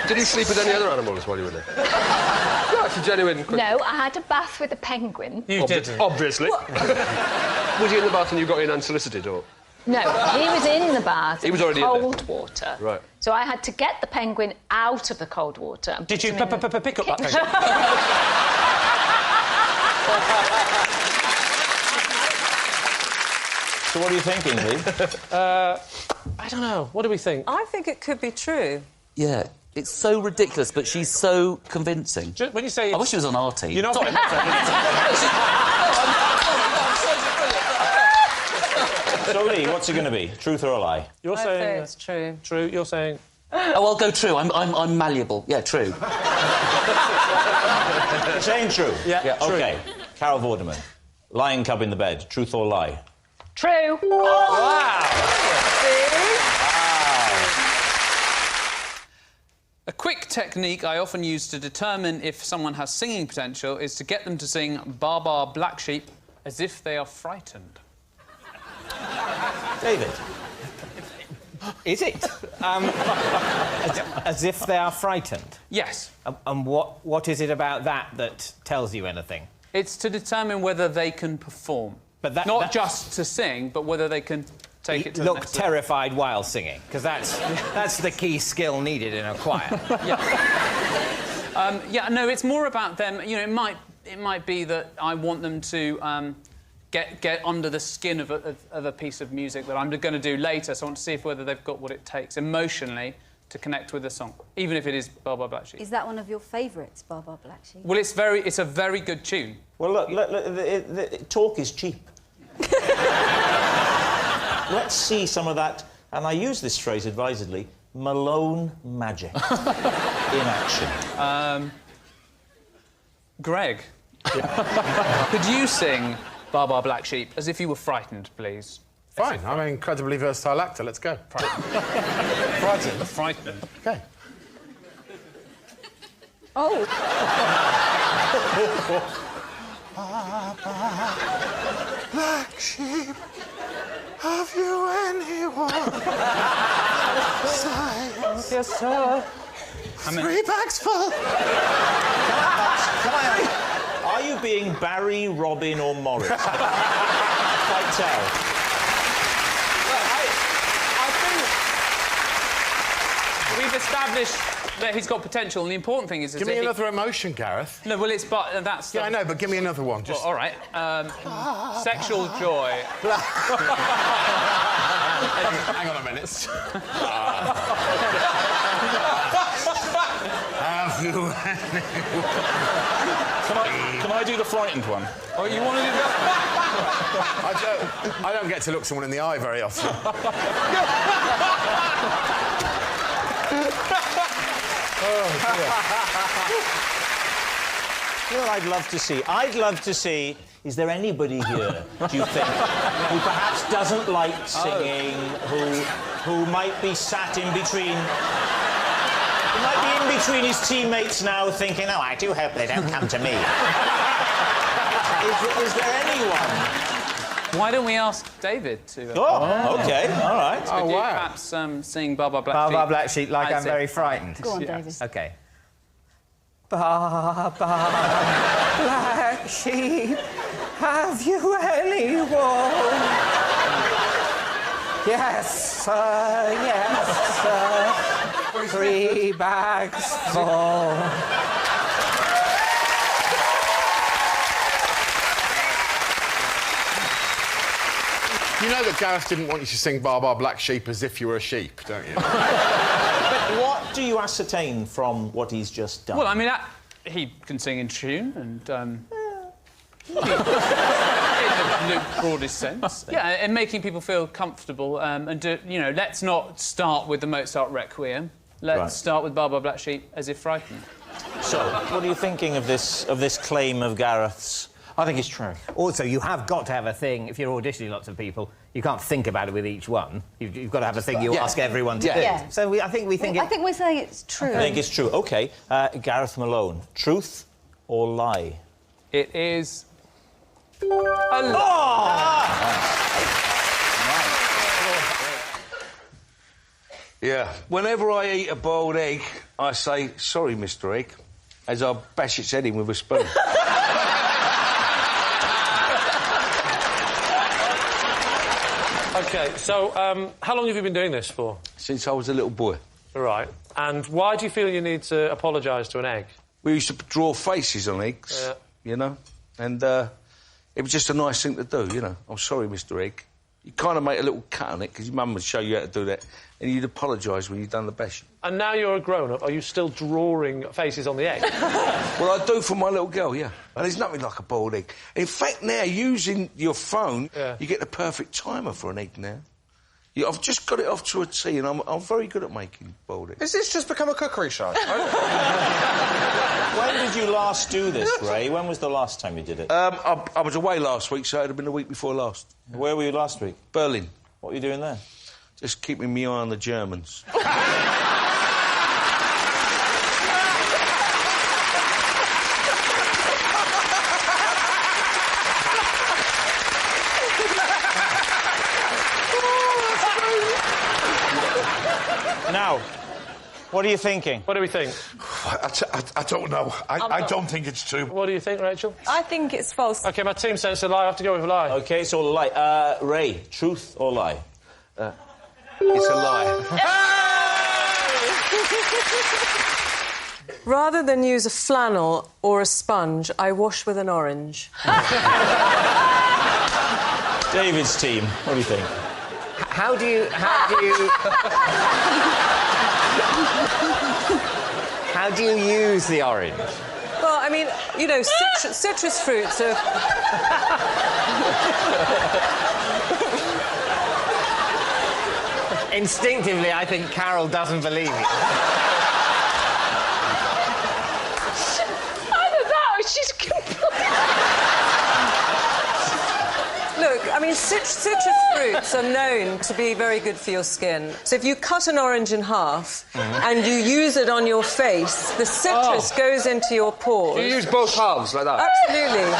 Did you sleep with any other animals while you were there? No, it's a genuine question.
No, I had a bath with a penguin.
You didn't?
Obviously. Was he in the bath and you got in unsolicited, or...?
No, he was in the bath.
He was already in there.
cold water.
Right.
So I had to get the penguin out of the cold water. And
Did you pick up that penguin?
So what are you thinking, Lee?
I don't know. What do we think?
I think it could be true.
Yeah, it's so ridiculous, but she's so convincing.
When you say...
I wish she was on our team.
You're not...
So, Lee, what's it going to be? Truth or a lie?
You're
I
saying...
say it's true.
True. You're saying...
Oh, I'll go true. I'm malleable. Yeah, true.
You're saying true?
Yeah, true.
OK. Carol Vorderman. Lion cub in the bed. Truth or lie?
True.
Wow!
A quick technique I often use to determine if someone has singing potential is to get them to sing Bar Bar Black Sheep as if they are frightened.
David.
Is it? As if they are frightened?
Yes.
And what is it about that tells you anything?
It's to determine whether they can perform.
But
not just to sing, but whether they can take it to the next level.
Terrified while singing, because that's the key skill needed in a choir.
No, it's more about them. You know, it might be that I want them to get under the skin of a piece of music that I'm going to do later. So I want to see whether they've got what it takes emotionally to connect with the song, even if it is Bar Bar Black Sheep.
Is that one of your favourites, Bar Bar Black Sheep?
Well, it's a very good tune.
Well, look the talk is cheap. Let's see some of that, and I use this phrase advisedly, Malone magic in action.
Greg, could you sing Bar Bar Black Sheep as if you were frightened, please?
Fine, I'm an incredibly versatile actor, let's go. Frightened?
Frightened.
OK.
Oh.
Black sheep, have you anyone? Signs?
Yes, sir.
3 bags full.
Are you being Barry, Robin or Morris? Quite tell.
We've established that he's got potential, and the important thing is...
Give me another emotion, Gareth.
No, well, that's...
Yeah, I know, but give me another one. Just...
Well, all right. Sexual joy.
Hang on a minute. Have you
Can I do the frightened one?
Oh, you want to do that?
I don't get to look someone in the eye very often.
You know what I'd love to see? I'd love to see, is there anybody here, do you think, who perhaps doesn't like singing, who might be sat in between... He might be in between his teammates now thinking, oh, I do hope they don't come to me. Is there anyone?
Why don't we ask David to...
OK, all right.
Could you perhaps sing Bar Bar Black Sheep?
Bar Bar Black Sheep, like I'm very frightened.
Go on, David.
OK. Bar Bar Black Sheep, have you anyone? Yes, sir, yes, sir. 3 bags full.
You know that Gareth didn't want you to sing Bar Bar Black Sheep as if you were a sheep, don't you?
But what do you ascertain from what he's just done?
Well, I mean, he can sing in tune and... in the broadest sense. Yeah, and making people feel comfortable and, let's not start with the Mozart Requiem. Let's start with Bar Bar Black Sheep as if frightened.
So, what are you thinking of this claim of Gareth's? I think it's true.
Also, you have got to have a thing, if you're auditioning lots of people, you can't think about it with each one. You've got to have a thing you ask everyone to do.
Yeah.
So I think
we're saying it's true.
I think it's true. OK, Gareth Malone, truth or lie?
It is... a
lie!
Yeah, whenever I eat a boiled egg, I say, sorry, Mr. Egg, as I bash its head in with a spoon.
OK, so, how long have you been doing this for?
Since I was a little boy.
Right. And why do you feel you need to apologise to an egg?
We used to draw faces on eggs, you know, and it was just a nice thing to do, you know. I'm sorry, Mr. Egg. You kind of make a little cut on it, because your mum would show you how to do that, and you'd apologise when you'd done the bashing.
And now you're a grown-up, are you still drawing faces on the egg?
Well, I do for my little girl, yeah. And there's nothing like a boiled egg. In fact, now, using your phone, you get the perfect timer for an egg now. I've just got it off to a T, and I'm very good at making boiled eggs.
Is this just become a cookery show?
When did you last do this, Ray? When was the last time you did it?
I was away last week, so it would have been the week before last.
Where were you last week?
Berlin.
What were you doing there?
Just keeping my eye on the Germans.
Now, what are you thinking?
What do we think?
I don't know. I don't think it's true.
What do you think, Rachel?
I think it's false.
OK, my team says it's a lie. I have to go with a lie.
OK, so lie. Ray, truth or lie?
It's a lie.
Rather than use a flannel or a sponge, I wash with an orange.
David's team, what do you think?
How do you use the orange?
Well, I mean, you know, citrus fruits are...
Instinctively, I think Carol doesn't believe it.
Either that or she's
Look, I mean, citrus fruits are known to be very good for your skin. So if you cut an orange in half and you use it on your face, the citrus goes into your pores.
You use both halves like that?
Absolutely.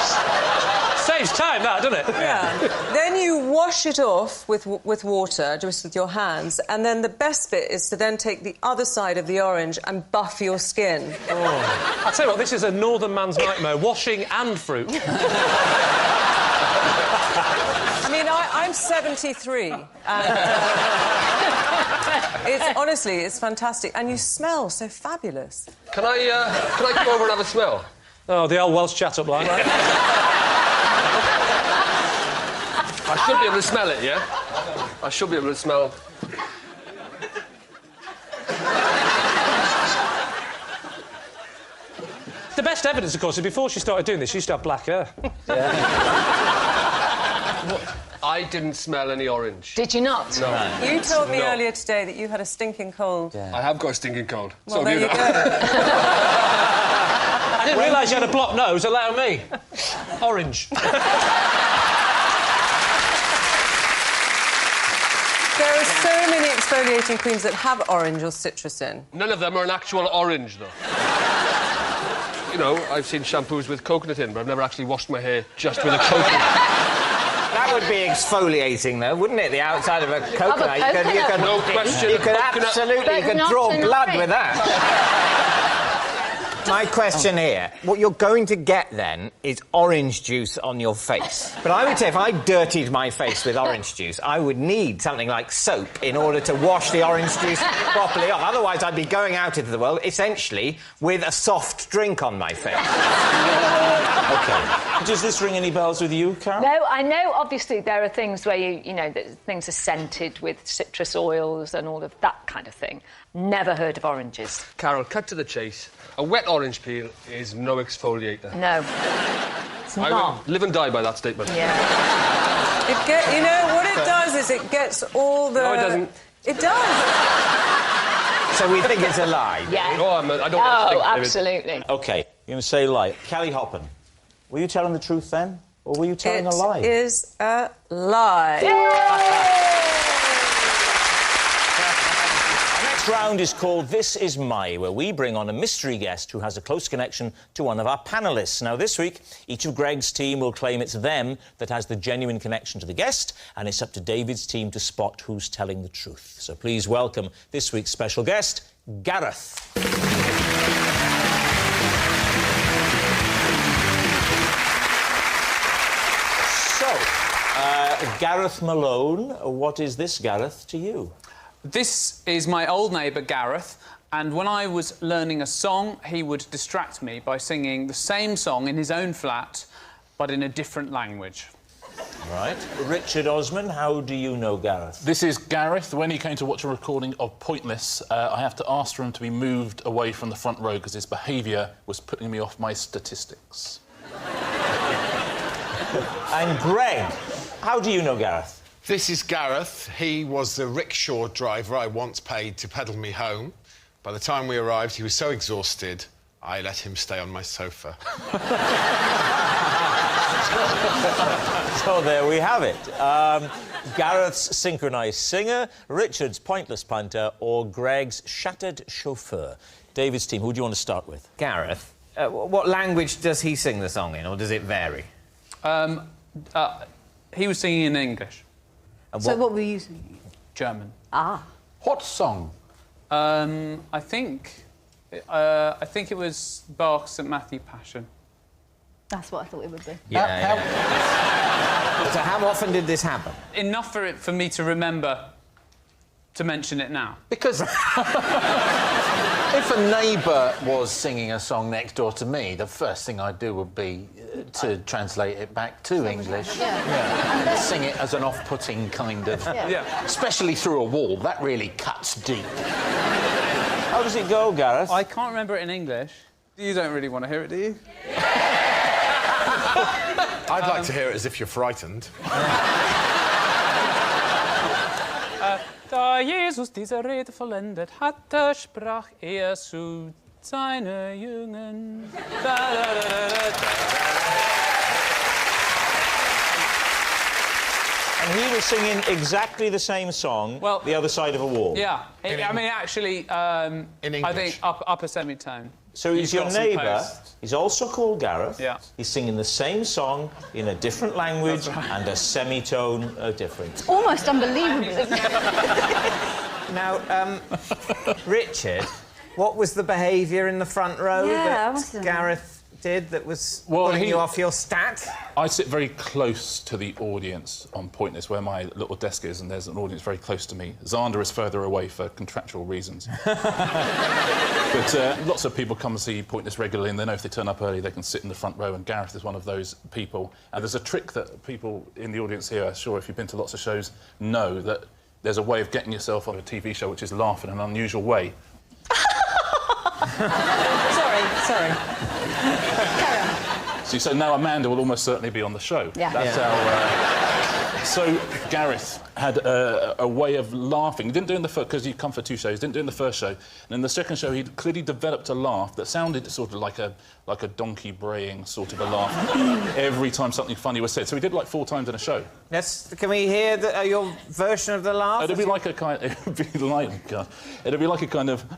Saves time, that, doesn't it?
Yeah. Then you wash it off with water, just with your hands, and then the best bit is to then take the other side of the orange and buff your skin.
Oh. I'll tell you what, this is a northern man's nightmare, washing and fruit.
I mean, I'm 73, and it's fantastic, and you smell so fabulous.
Can I come over and have a smell?
Oh, the old Welsh chat-up line.
I should be able to smell it, yeah? I should be able to smell...
The best evidence, of course, is before she started doing this, she used to have black hair.
I didn't smell any orange.
Did you not?
No.
You told me earlier today that you had a stinking cold.
Yeah. I have got a stinking cold.
Well,
so
there you go.
I didn't realise you had a blocked nose. Allow me. Orange.
There are so many exfoliating creams that have orange or citrus in.
None of them are an actual orange, though. You know, I've seen shampoos with coconut in, but I've never actually washed my hair just with a coconut.
That would be exfoliating, though, wouldn't it? The outside of a coconut. You could,
no question.
You could absolutely, you could draw blood with that. My question here, what you're going to get then is orange juice on your face. But I would say if I dirtied my face with orange juice, I would need something like soap in order to wash the orange juice properly off. Otherwise, I'd be going out into the world, essentially, with a soft drink on my face.
OK. Does this ring any bells with you, Carol?
No, I know, obviously, there are things where you know, that things are scented with citrus oils and all of that kind of thing. Never heard of oranges.
Carol, cut to the chase. A wet orange peel is no exfoliator.
No. It's not.
I would live and die by that statement.
Yeah.
You know, what it does is it gets all the...
No, it doesn't.
It does.
So we think it's a lie?
Yeah.
Oh, I don't want to think,
absolutely.
OK, you're going to say lie. Kelly Hoppen, were you telling the truth then? Or were you telling a lie?
It is a lie.
Next round is called This Is My, where we bring on a mystery guest who has a close connection to one of our panellists. Now, this week, each of Greg's team will claim it's them that has the genuine connection to the guest, and it's up to David's team to spot who's telling the truth. So please welcome this week's special guest, Gareth. So, Gareth Malone, what is this, Gareth, to you?
This is my old neighbour, Gareth, and when I was learning a song, he would distract me by singing the same song in his own flat, but in a different language.
Right. Richard Osman, how do you know Gareth?
This is Gareth. When he came to watch a recording of Pointless, I have to ask for him to be moved away from the front row because his behaviour was putting me off my statistics.
And Greg, how do you know Gareth?
This is Gareth. He was the rickshaw driver I once paid to pedal me home. By the time we arrived, he was so exhausted, I let him stay on my sofa.
So there we have it. Gareth's synchronised singer, Richard's pointless punter, or Greg's shattered chauffeur. David's team, who do you want to start with?
Gareth, what language does he sing the song in, or does it vary?
He was singing in English.
So what were you singing?
German.
Ah.
What song?
I think it was Bach St Matthew Passion.
That's what I thought it would be.
So how often did this happen?
Enough for me to remember to mention it now.
Because if a neighbour was singing a song next door to me, the first thing I'd do would be to translate it back to English. And sing it as an off-putting kind of... Especially through a wall. That really cuts deep.
How does it go, Gareth?
I can't remember it in English. You don't really want to hear it, do you?
I'd like to hear it as if you're frightened.
Da Jesus diese Rede vollendet hatte, sprach zu seine Jüngern.
And he was singing exactly the same song, the other side of a wall.
Yeah, I mean, actually, I think upper semitone.
So he's your
got some
neighbour.
post.
He's also called Gareth.
Yeah.
He's singing the same song in a different language and a semitone difference.
Almost unbelievable.
Now, Richard, what was the behaviour in the front row that Gareth did that was pulling you off your stat?
I sit very close to the audience on Pointless, where my little desk is, and there's an audience very close to me. Xander is further away for contractual reasons. But lots of people come and see Pointless regularly, and they know if they turn up early, they can sit in the front row, and Gareth is one of those people. And there's a trick that people in the audience here, I'm sure if you've been to lots of shows, know that there's a way of getting yourself on a TV show which is laugh in an unusual way.
Sorry.
So now Amanda will almost certainly be on the show.
Yeah.
That's how... So Gareth had a way of laughing. He didn't do it in the first... Because he'd come for 2 shows. Didn't do it in the first show. And in the second show, he'd clearly developed a laugh that sounded sort of like a donkey braying sort of a laugh every time something funny was said. So he did like 4 times in a show.
Yes. Can we hear your version of the laugh?
It'd be like a kind... It'd be like a kind of...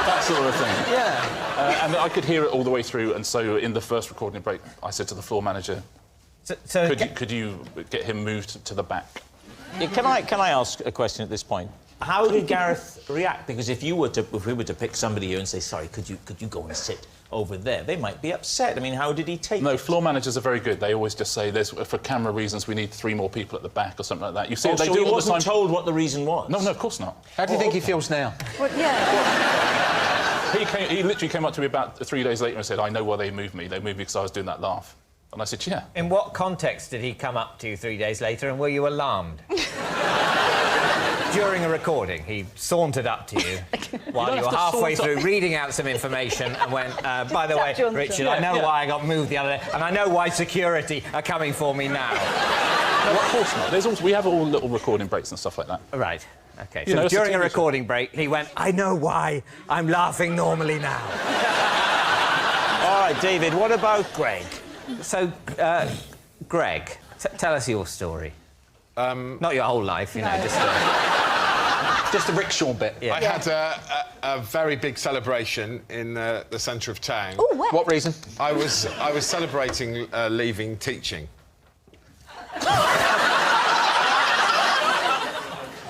that sort of thing.
Yeah.
And I could hear it all the way through, and so in the first recording break, I said to the floor manager, could you get him moved to the back?
Yeah, can I ask a question at this point? How did Gareth react? Because if we were to pick somebody here and say, sorry, could you go and sit over there, they might be upset. I mean, how did he take it?
No, floor managers are very good. They always just say, for camera reasons, we need 3 more people at the back or something like that. You see, they do
he
all
wasn't
the time.
Told what the reason was?
No, of course not.
How do you think he feels now?
Well, yeah.
He literally came up to me about 3 days later and said, I know why they moved me. They moved me because I was doing that laugh. And I said, yeah.
In what context did he come up to you 3 days later, and were you alarmed? During a recording, he sauntered up to you while you were halfway through reading out some information and went, by the way, Richard, I know why I got moved the other day, and I know why security are coming for me now.
No, of course not. We have all little recording breaks and stuff like that.
Right. OK, so during a recording break, he went, I know why I'm laughing normally now.
All right, David, what about Greg?
So, Greg, tell us your story. Not your whole life, you know,
just a rickshaw bit.
I had a very big celebration in the centre of town.
Oh, what?
What reason?
I was celebrating leaving teaching.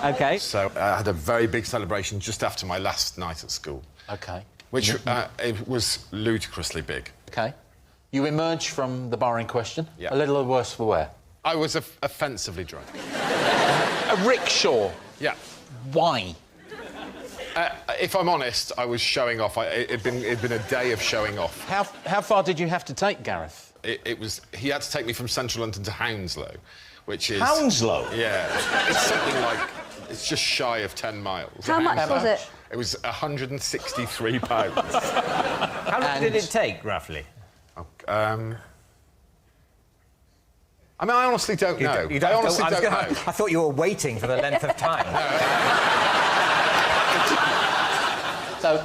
OK.
So I had a very big celebration just after my last night at school.
OK.
Which it was ludicrously big.
OK. You emerged from the bar in question,
Yeah.
a little worse for wear.
I was offensively drunk.
A rickshaw?
Yeah.
Why?
If I'm honest, I was showing off. It'd been a day of showing off.
How far did you have to take Gareth?
He had to take me from central London to Hounslow, which is...
Hounslow?
Yeah. It's something like... It's just shy of 10 miles.
How much was it?
It was £163.
How long did it take, roughly?
I mean, I honestly don't know. I honestly don't know.
I thought you were waiting for the length of time.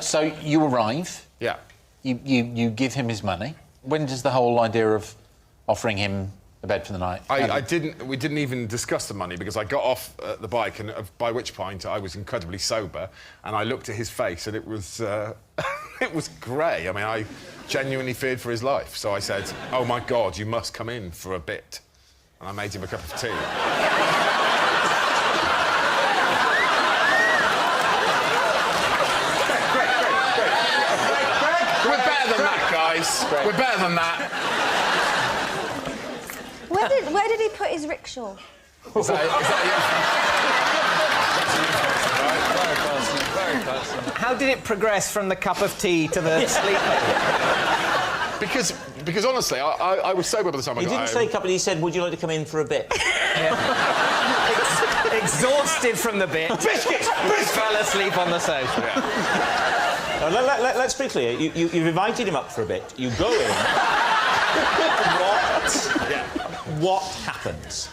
So you arrive.
Yeah.
You give him his money. When does the whole idea of offering him a bed for the night?
We didn't even discuss the money because I got off the bike, and by which point I was incredibly sober, and I looked at his face, and it was it was grey. I mean, I genuinely feared for his life. So I said, "Oh my God, you must come in for a bit," and I made him a cup of tea. Yes, we're better than that.
Where did he put his rickshaw?
Is that
Very personal. How did it progress from the cup of tea to the sleeping?
Because honestly, I was sober by the time I got home.
He didn't say cup, but he said, would you like to come in for a bit?
Exhausted from the bit.
Biscuits!
Fell asleep on the sofa.
Now, let's be clear. You've invited him up for a bit. You go in. What happens?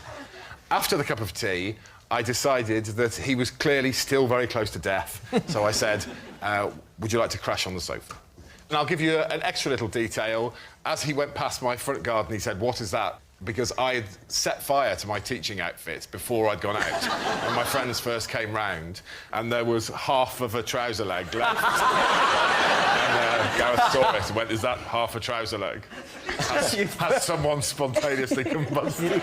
After the cup of tea, I decided that he was clearly still very close to death. So I said, would you like to crash on the sofa? And I'll give you an extra little detail. As he went past my front garden, he said, what is that? Because I had set fire to my teaching outfit before I'd gone out. When my friends first came round, and there was half of a trouser leg left. And Gareth saw it and went, is that half a trouser leg? Has someone spontaneously combusted?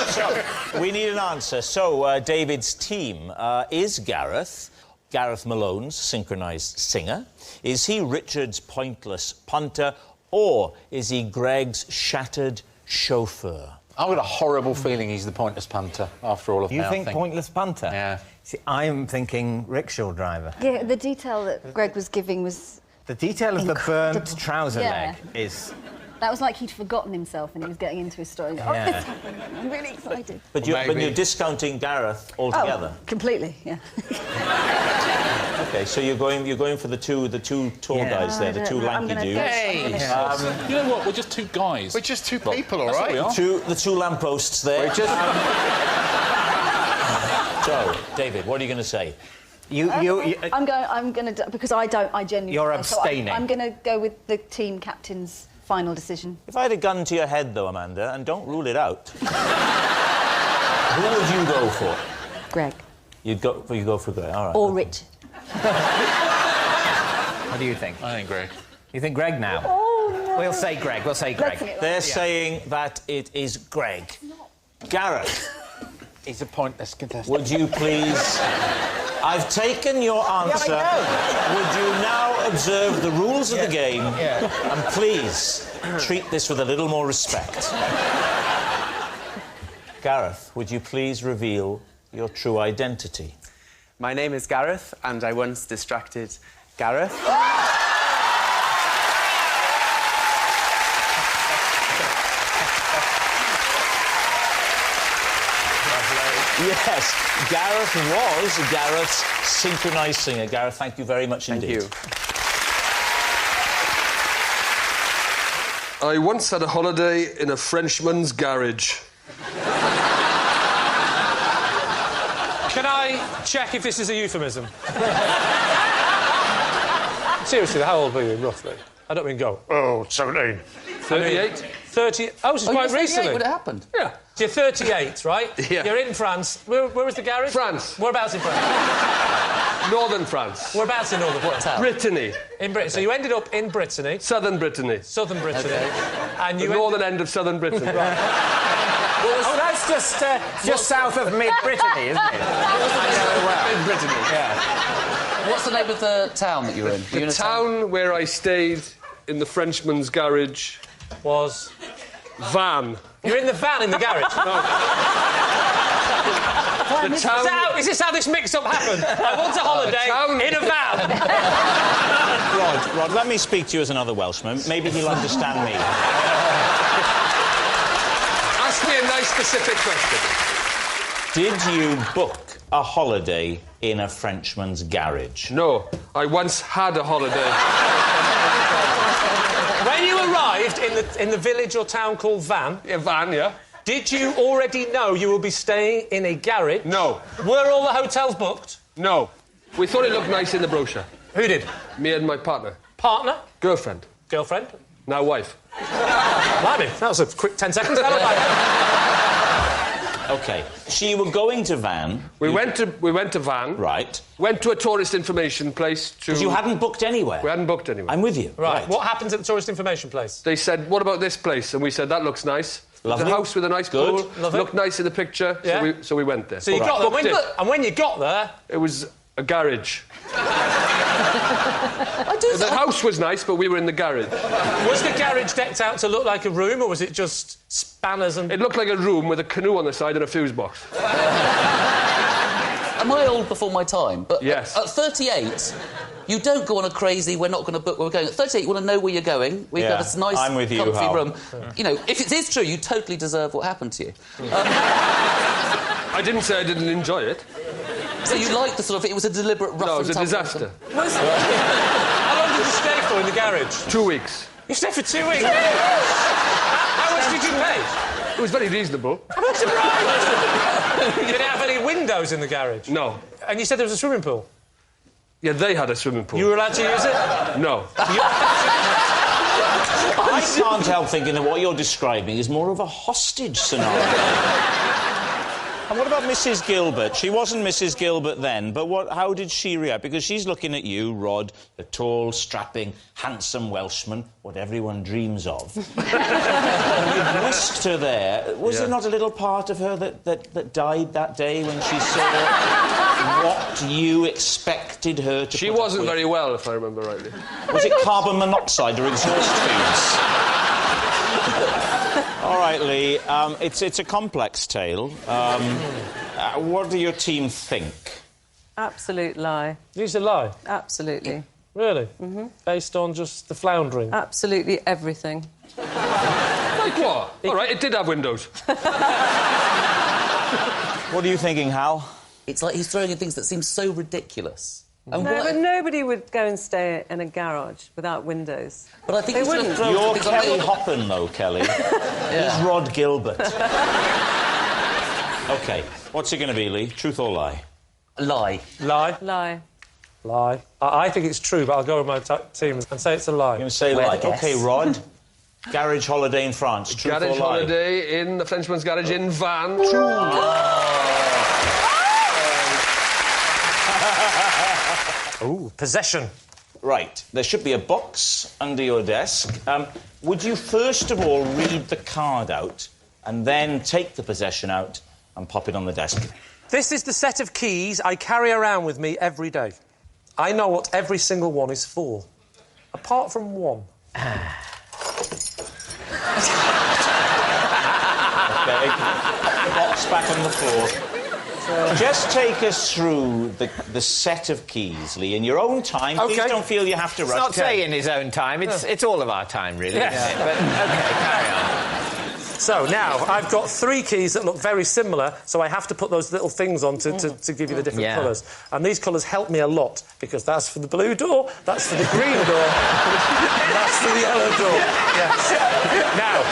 So, we need an answer. So, David's team is Gareth Malone's synchronised singer? Is he Richard's pointless punter? Or is he Greg's shattered chauffeur?
I've got a horrible feeling he's the pointless punter after all of that.
You think pointless punter?
Yeah.
See, I'm thinking rickshaw driver.
Yeah, the detail that Greg was giving was...
The detail of the burnt trouser leg is...
That was like he'd forgotten himself and he was getting into his story.
Yeah.
Oh, this happened. I'm really excited.
But you're discounting Gareth altogether.
Oh, completely, yeah.
OK, so you're going for the two tall guys there, the two lanky dudes.
Hey! You know what? We're just two guys.
We're just two people, all
That's
right?
what we are.
The two lampposts there. So, David, what are you going to say?
I'm going to because I genuinely.
You're abstaining.
So I'm going to go with the team captain's final decision.
If I had a gun to your head, though, Amanda, and don't rule it out, who would you go for?
Greg.
You'd go for Greg, all right.
Or Richard.
What do you think?
I think Greg.
You think Greg now?
Oh, no.
We'll say Greg.
They're saying that it is Greg. Gareth.
He's a pointless contestant.
Would you please... I've taken your answer. Would you now observe the rules of the game and please treat this with a little more respect? Gareth, would you please reveal your true identity?
My name is Gareth, and I once distracted Gareth.
Yes, Gareth was Gareth's synchronised singer. Gareth, thank you very much indeed.
Thank
you. I once had a holiday in a Frenchman's garage.
Can I check if this is a euphemism? Seriously, how old were you, roughly? I don't mean go. Oh, 17.
38?
30... Oh, this is quite recently.
When it happened?
Yeah. So you're 38, right?
Yeah.
You're in France. Where was the garage?
France.
Whereabouts in France?
Northern France.
Whereabouts in northern France?
Brittany.
In Brittany. So you ended up in Brittany.
Southern Brittany.
Southern Brittany.
Okay.
And you
the northern end of southern Brittany.
Oh, that's just south of mid-Brittany, isn't it?
Mid-Brittany.
Yeah. What's the name of the town that you were in?
The town where I stayed in the Frenchman's garage
was...
Van.
You're in the van in the garage?
No. The town...
Is this how this mix-up happened? I want a holiday in a van.
Rod, let me speak to you as another Welshman. Maybe he'll understand me.
Ask me a nice specific question.
Did you book a holiday in a Frenchman's garage?
No, I once had a holiday.
When you arrived in the village or town called Van...
Yeah, Van, yeah.
Did you already know you would be staying in a garage?
No.
Were all the hotels booked?
No. We thought it looked nice in the brochure.
Who did?
Me and my partner.
Partner?
Girlfriend.
Girlfriend?
Now wife.
Blimey, that was a quick 10 seconds.
OK. So you were going to Van...
We went to Van.
Right.
Went to a tourist information place to...
Because you hadn't booked anywhere?
We hadn't booked anywhere.
I'm with you.
Right. What happens at the tourist information place?
They said, what about this place? And we said, that looks nice.
Lovely.
It's a house with a nice pool.
Lovely.
Looked nice in the picture,
Yeah.
so we went there.
So you got there. And when you got there...
It was A garage.
The
house was nice, but we were in the garage.
Was the garage decked out to look like a room, or was it just spanners and...
It looked like a room with a canoe on the side and a fuse box.
Am I old before my time? But
yes.
At 38, you don't go on a crazy, we're not going to book where we're going. At 38, you want to know where you're going. We've got this nice,
I'm with you,
comfy
Hal.
room. You know, if it is true, you totally deserve what happened to you.
I didn't say I didn't enjoy it.
So you liked the sort of... It was a deliberate rough
No, it was a
and tumble
disaster.
How long did you stay for in the garage?
2 weeks.
You stayed for 2 weeks? How much did you pay?
It was very reasonable.
I'm surprised! Did it have any windows in the garage?
No.
And you said there was a swimming pool?
Yeah, they had a swimming pool.
You were allowed to use it?
No.
I can't help thinking that what you're describing is more of a hostage scenario. And what about Mrs. Gilbert? She wasn't Mrs. Gilbert then, but how did she react? Because she's looking at you, Rod, the tall, strapping, handsome Welshman, what everyone dreams of. And you whisked her there. Was there not a little part of her that died that day when she saw what you expected her to
She wasn't very well, if I remember rightly.
Was it carbon monoxide or exhaust fumes? All right, Lee, it's a complex tale. What do your team think?
Absolute lie.
It's a lie?
Absolutely.
Really? Mm-hmm. Based on just the floundering?
Absolutely everything.
Like what? All right, it did have windows.
What are you thinking, Hal?
It's like he's throwing in things that seem so ridiculous. And
No, but nobody would go and stay in a garage without windows.
But I think
they
he's
wouldn't.
You're Kelly Hoppen, though, Kelly. He's Rod Gilbert. OK, what's it going to be, Lee? Truth or lie?
Lie.
Lie?
Lie.
Lie. I think it's true, but I'll go with my team and say it's a lie.
You're going to say lie. OK, Rod. Garage holiday in France. Truth or lie?
Garage holiday in the Frenchman's garage in Van. True.
Ooh, possession.
Right. There should be a box under your desk. Would you first of all read the card out and then take the possession out and pop it on the desk?
This is the set of keys I carry around with me every day. I know what every single one is for. Apart from one.
OK. Box back on the floor. Just take us through the set of keys, Lee, in your own time. Please don't feel you have to rush.
It's not say in his own time. It's all of our time, really.
Yes.
Isn't it? But, OK, carry on.
So, now, I've got 3 keys that look very similar, so I have to put those little things on to give you the different colours. And these colours help me a lot, because that's for the blue door, that's for the green door, and that's for the yellow door. Yes. Now...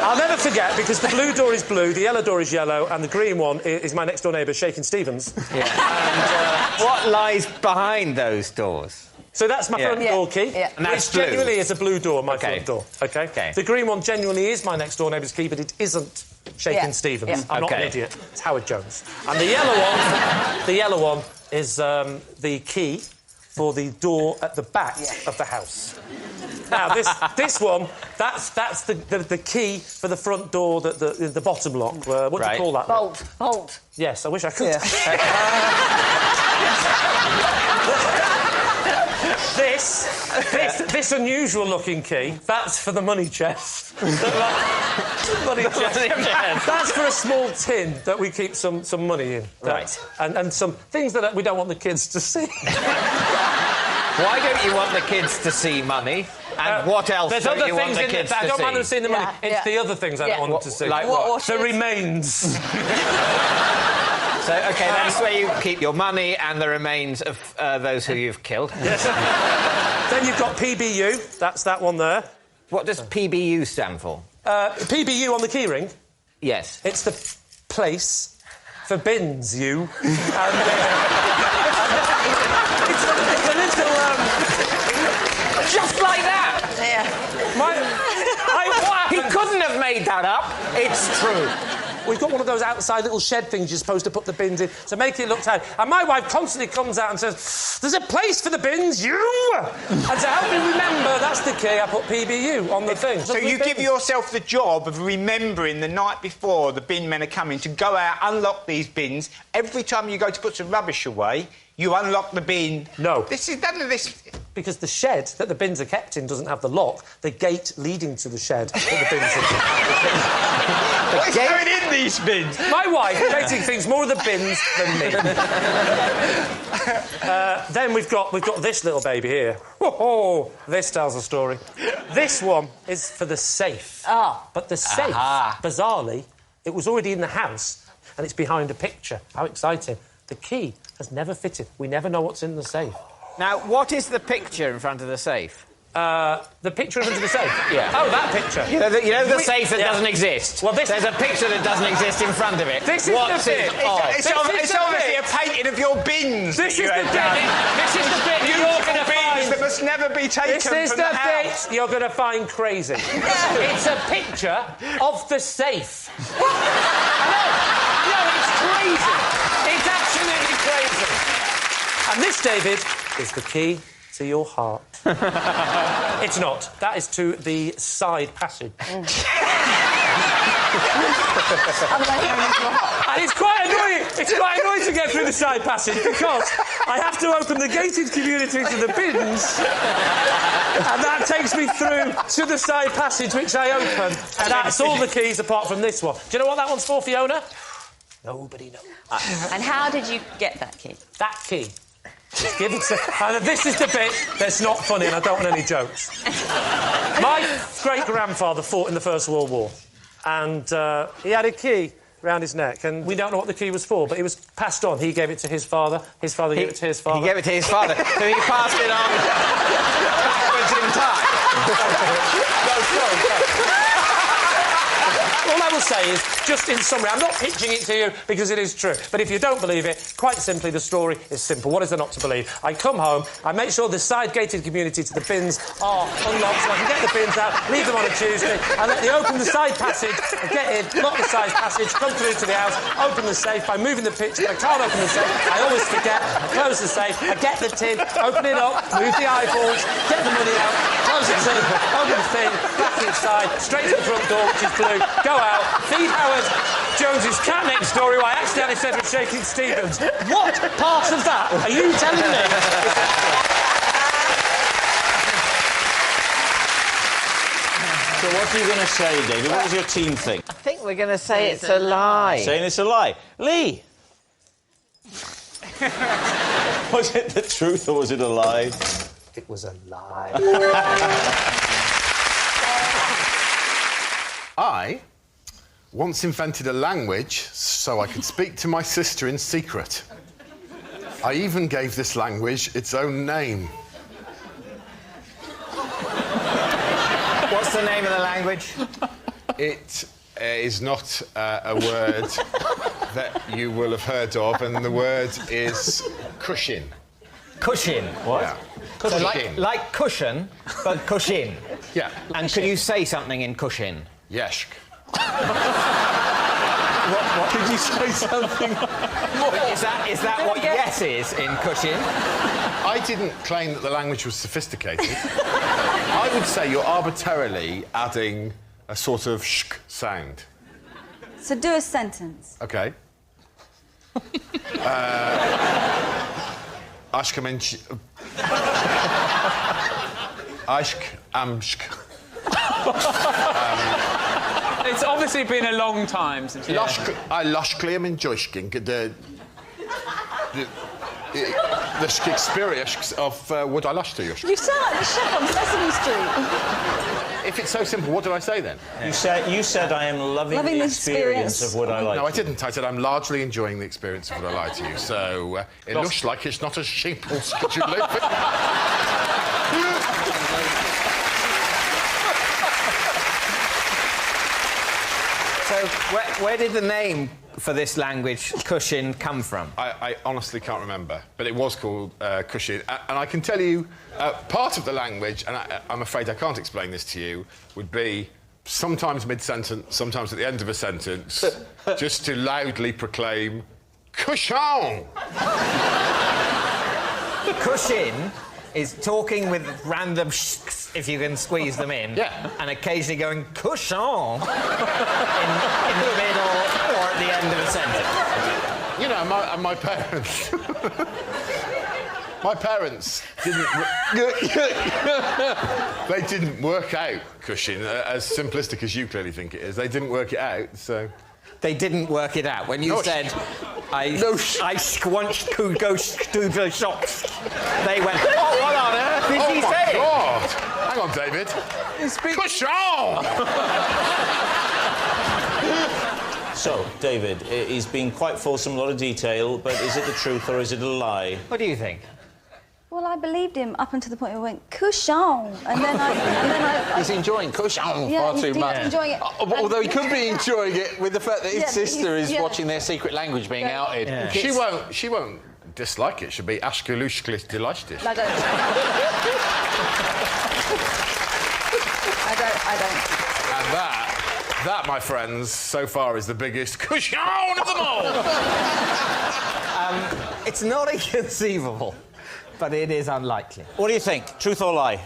I'll never forget, because the blue door is blue, the yellow door is yellow, and the green one is my next-door neighbour, Shakin' Stevens.
Yeah. And, what lies behind those doors?
So that's my front door key.
Yeah. And that's blue.
Genuinely is a blue door, my front door. OK? The green one genuinely is my next-door neighbour's key, but it isn't Shakin' Stevens.
Yeah.
I'm not an idiot. It's Howard Jones. And the yellow one is the key for the door at the back of the house. Now, this one, that's the key for the front door, the bottom lock. What do you call that?
Bolt.
Yes, I wish I could. This unusual-looking key, that's for the money chest. Money chest. That's for a small tin that we keep some money in.
Right.
And some things that we don't want the kids to see.
Why don't you want the kids to see money? And what else
There's
don't
other
you
things
want the kids to see?
I don't mind them seeing the money. It's the other things I don't want them to see.
Like what?
The remains.
So, OK, that's where you keep your money and the remains of those who you've killed.
Yes. Then you've got PBU. That's that one there.
What does PBU stand for?
PBU on the keyring?
Yes.
It's the place for bins, you. It's a little...
Just like that!
Yeah.
He couldn't have made that up. It's true.
we've got one of those outside little shed things you're supposed to put the bins in, so make it look tidy. And my wife constantly comes out and says, "There's a place for the bins, you!" And to help me remember, that's the key, I put PBU on the thing.
So you give yourself the job of remembering the night before the bin men are coming to go out, unlock these bins. Every time you go to put some rubbish away, you unlock the bin.
No.
This is none of this.
Because the shed that the bins are kept in doesn't have the lock, the gate leading to the shed that the bins are.
What's going in these bins?
My wife basically thinks more of the bins than me. Then we've got this little baby here. Oh, this tells a story. This one is for the safe. But the safe, bizarrely, it was already in the house and it's behind a picture. How exciting. The key has never fitted. We never know what's in the safe.
Now, what is the picture in front of the safe?
The picture in front of the safe?
Yeah.
Oh, that picture.
You know the safe that doesn't exist?
Well,
there's a picture that doesn't exist in front of it.
This is the bit.
It's obviously a painting of your bins.
This is the bit. This is the bit you're going to find.
That must never be taken
This is
from
the
house.
bit you're going to find crazy. It's a picture of the safe. No, it's crazy. It's absolutely crazy. And this, David, is the key to your heart. It's not. That is to the side passage. And it's quite annoying. It's quite annoying to get through the side passage because I have to open the gated community to the bins, and that takes me through to the side passage, which I open. And that's all the keys apart from this one. Do you know what that one's for, Fiona? Nobody knows.
And how did you get that key?
That key. Just give it to... this is the bit that's not funny and I don't want any jokes. My great-grandfather fought in the First World War and he had a key round his neck and we don't know what the key was for, but it was passed on. He gave it to his father gave it to his father.
He gave it to his father, so he passed it on backwards in time.
All I will say is, just in summary, I'm not pitching it to you because it is true, but if you don't believe it, quite simply, the story is simple. What is there not to believe? I come home, I make sure the side-gated community to the bins are unlocked so I can get the bins out, leave them on a Tuesday, I let you open the side passage, I get in, lock the side passage, come through to the house, open the safe by moving the picture, I can't open the safe, I always forget, I close the safe, I get the tin, open it up, move the eyeballs, get the money out, close the tin, open the thing, back inside, straight to the front door, which is blue, go out, feed Howard Jones's cat next door, who I accidentally said was Shaking Stevens. What part of that are you telling me?
So what are you going to say, David? What does your team think?
I think we're going to say it's a lie.
Saying it's a lie. Lee! Was it the truth or was it a lie?
It was a lie.
I once invented a language so I could speak to my sister in secret. I even gave this language its own name.
What's the name of the language?
It is not a word that you will have heard of, and the word is cushion.
Cushion. What?
Yeah.
So like cushion, but cushion.
Yeah.
And could you say something in cushion?
Yeshk.
What?
Could you say something more?
Is that what yes is in cushion?
I didn't claim that the language was sophisticated. I would say you're arbitrarily adding a sort of shk sound.
So do a sentence.
OK. Ashkamench... Ashk amshk.
It's obviously been a long time since you...
I lost claim in Joshking, the experience of what I lost to you.
You sound like the chef on Sesame Street.
If it's so simple, what did I say then?
Yeah. You said I am loving the experience of what I like.
No, I didn't. I said I'm largely enjoying the experience of what I like to you. So it looks like it's not as simple as you live.
So where did the name for this language, cushion, come from?
I honestly can't remember, but it was called cushion. And I can tell you, part of the language, and I'm afraid I can't explain this to you, would be sometimes mid-sentence, sometimes at the end of a sentence, just to loudly proclaim, "Cushion!"
Cushion is talking with random shs, if you can squeeze them in.
Yeah.
And occasionally going, cushion, in the middle or at the end of a sentence.
You know, my parents... My parents didn't... they didn't work out cushion, as simplistic as you clearly think it is. They didn't work it out, so...
They didn't work it out. When you said, I squunched to go to the shops, they went, oh, what on earth is he saying?
Oh, my God! Hang on, David. Cushion!
So, David, he's been quite fulsome, a lot of detail, but is it the truth or is it a lie?
What do you think?
Well, I believed him up until the point where I went, cushion, and then I...
He's enjoying cushion
Yeah,
far too much.
enjoying it.
Although he could be enjoying it with the fact that his
Yeah,
sister is
yeah.
watching their secret language being outed.
Yeah. She won't dislike it. She'll be ashkalushklis delighted.
I don't. I don't.
And that, my friends, so far is the biggest cushion of them all.
It's not inconceivable, but it is unlikely.
What do you think? Truth or lie?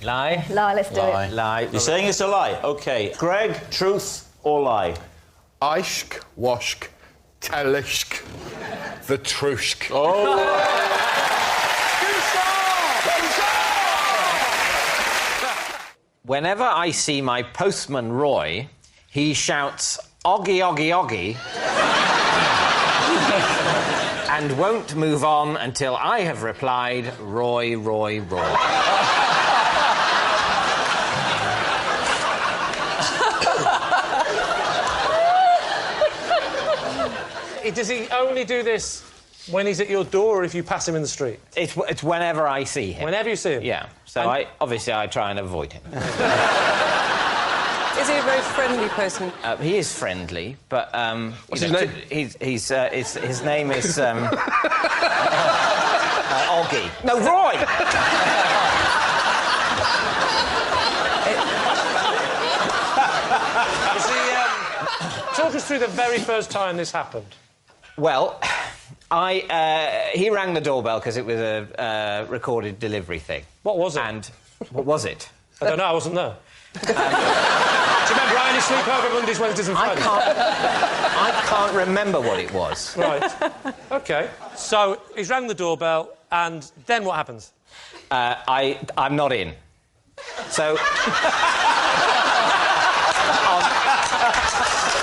Lie.
Lie, let's do it.
Lie.
You're saying it's a lie? OK. Greg, truth or lie?
Ishk, washk, telishk, the trushk.
Oh!
Whenever I see my postman Roy, he shouts, "Oggy, oggy, oggy," and won't move on until I have replied, "Roy, Roy, Roy."
Does he only do this when he's at your door or if you pass him in the street?
It's whenever I see him.
Whenever you see him?
Yeah. So obviously I try and avoid him.
Is he a very friendly person?
He is friendly, but
What's his name?
His name is Oggy. No, Roy.
Talk us through the very first time this happened.
Well, he rang the doorbell because it was a recorded delivery thing.
What was it?
And what was it?
I don't know, I wasn't there. Do you remember I only sleep over Mondays, Wednesdays and Fridays?
I can't remember what it was.
Right. OK. So, he's rang the doorbell, and then what happens?
I'm not in. So...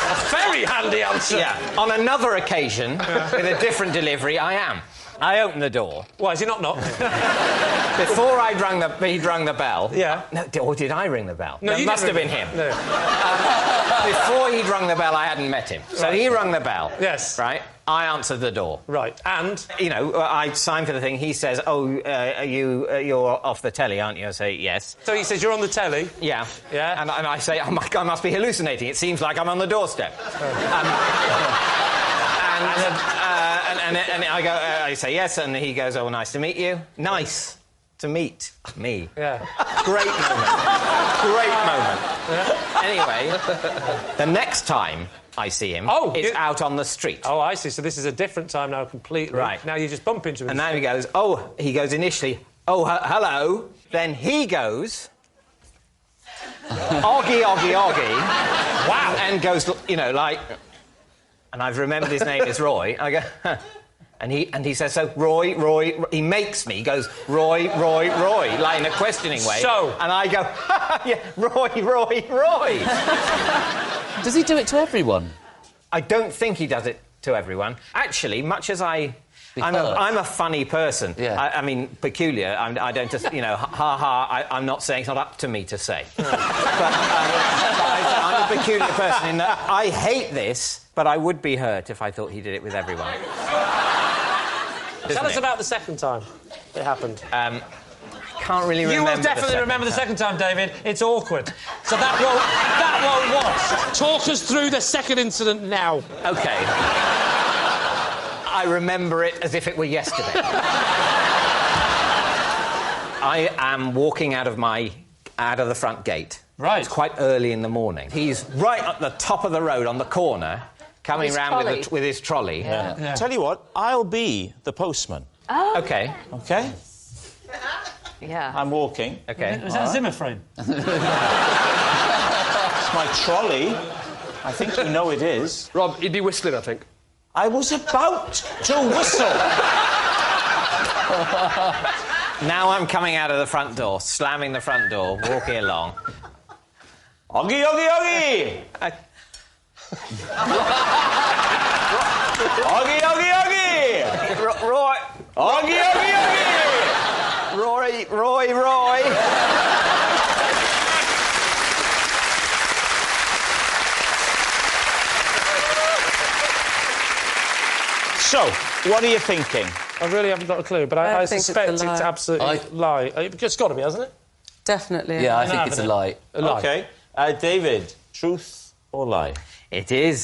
A very handy answer.
Yeah. On another occasion, with a different delivery, I am. I open the door.
Why, is he not knocked?
Before he'd rung the bell...
Yeah.
No, or did I ring the bell?
No,
it must have been him.
No.
Before he'd rung the bell, I hadn't met him. So he rung the bell.
Yes.
Right? I answered the door.
Right, and?
You know, I signed for the thing. He says, you're off the telly, aren't you? I say, yes.
So he says, you're on the telly?
Yeah.
Yeah?
And I say, oh, my God, I must be hallucinating. It seems like I'm on the doorstep. And I go, I say yes, and he goes, oh, nice to meet you. Nice to meet me.
Yeah.
Great moment. Great moment.
Yeah.
Anyway, the next time I see him, it's out on the street.
Oh, I see. So this is a different time now completely.
Right.
Now you just bump into him.
And now he goes, initially, hello. Then he goes, oggy, oggy, oggy.
Wow.
And goes, you know, like... And I've remembered his name is Roy. I go, huh. And he says, so, Roy, he makes me, he goes, Roy, like in a questioning way.
So?
And I go, yeah, Roy.
Does he do it to everyone?
I don't think he does it to everyone. Actually, much as I'm a funny person.
Yeah.
I mean, peculiar. I don't just, you know, I'm not saying it's not up to me to say. but I'm a peculiar person in that I hate this, but I would be hurt if I thought he did it with everyone.
Tell us about the second time it happened.
Can't really remember.
You will definitely remember the second time, David. It's awkward. So that won't watch. Talk us through the second incident now.
OK. I remember it as if it were yesterday. I am walking out of the front gate
Right.
It's quite early in the morning. He's right at the top of the road on the corner, coming round with his trolley.
Yeah. Tell you what, I'll be the postman.
Oh.
OK.
OK?
Yeah.
I'm walking.
OK.
Was that Zimmer frame?
It's my trolley. I think you know it is.
Rob, you'd be whistling, I think.
I was about to whistle.
Now I'm coming out of the front door, slamming the front door, walking along.
Oggy, oggy, oggy! Oggy, oggy, oggy!
Roy!
Oggy, oggy, oggy!
Roy!
So, what are you thinking?
I really haven't got a clue, but I
think
suspect
it's a lie.
it's absolutely lie. It's got to be, hasn't it?
Definitely.
Yeah, I think it's a lie.
A lie.
OK. David, truth or lie?
It is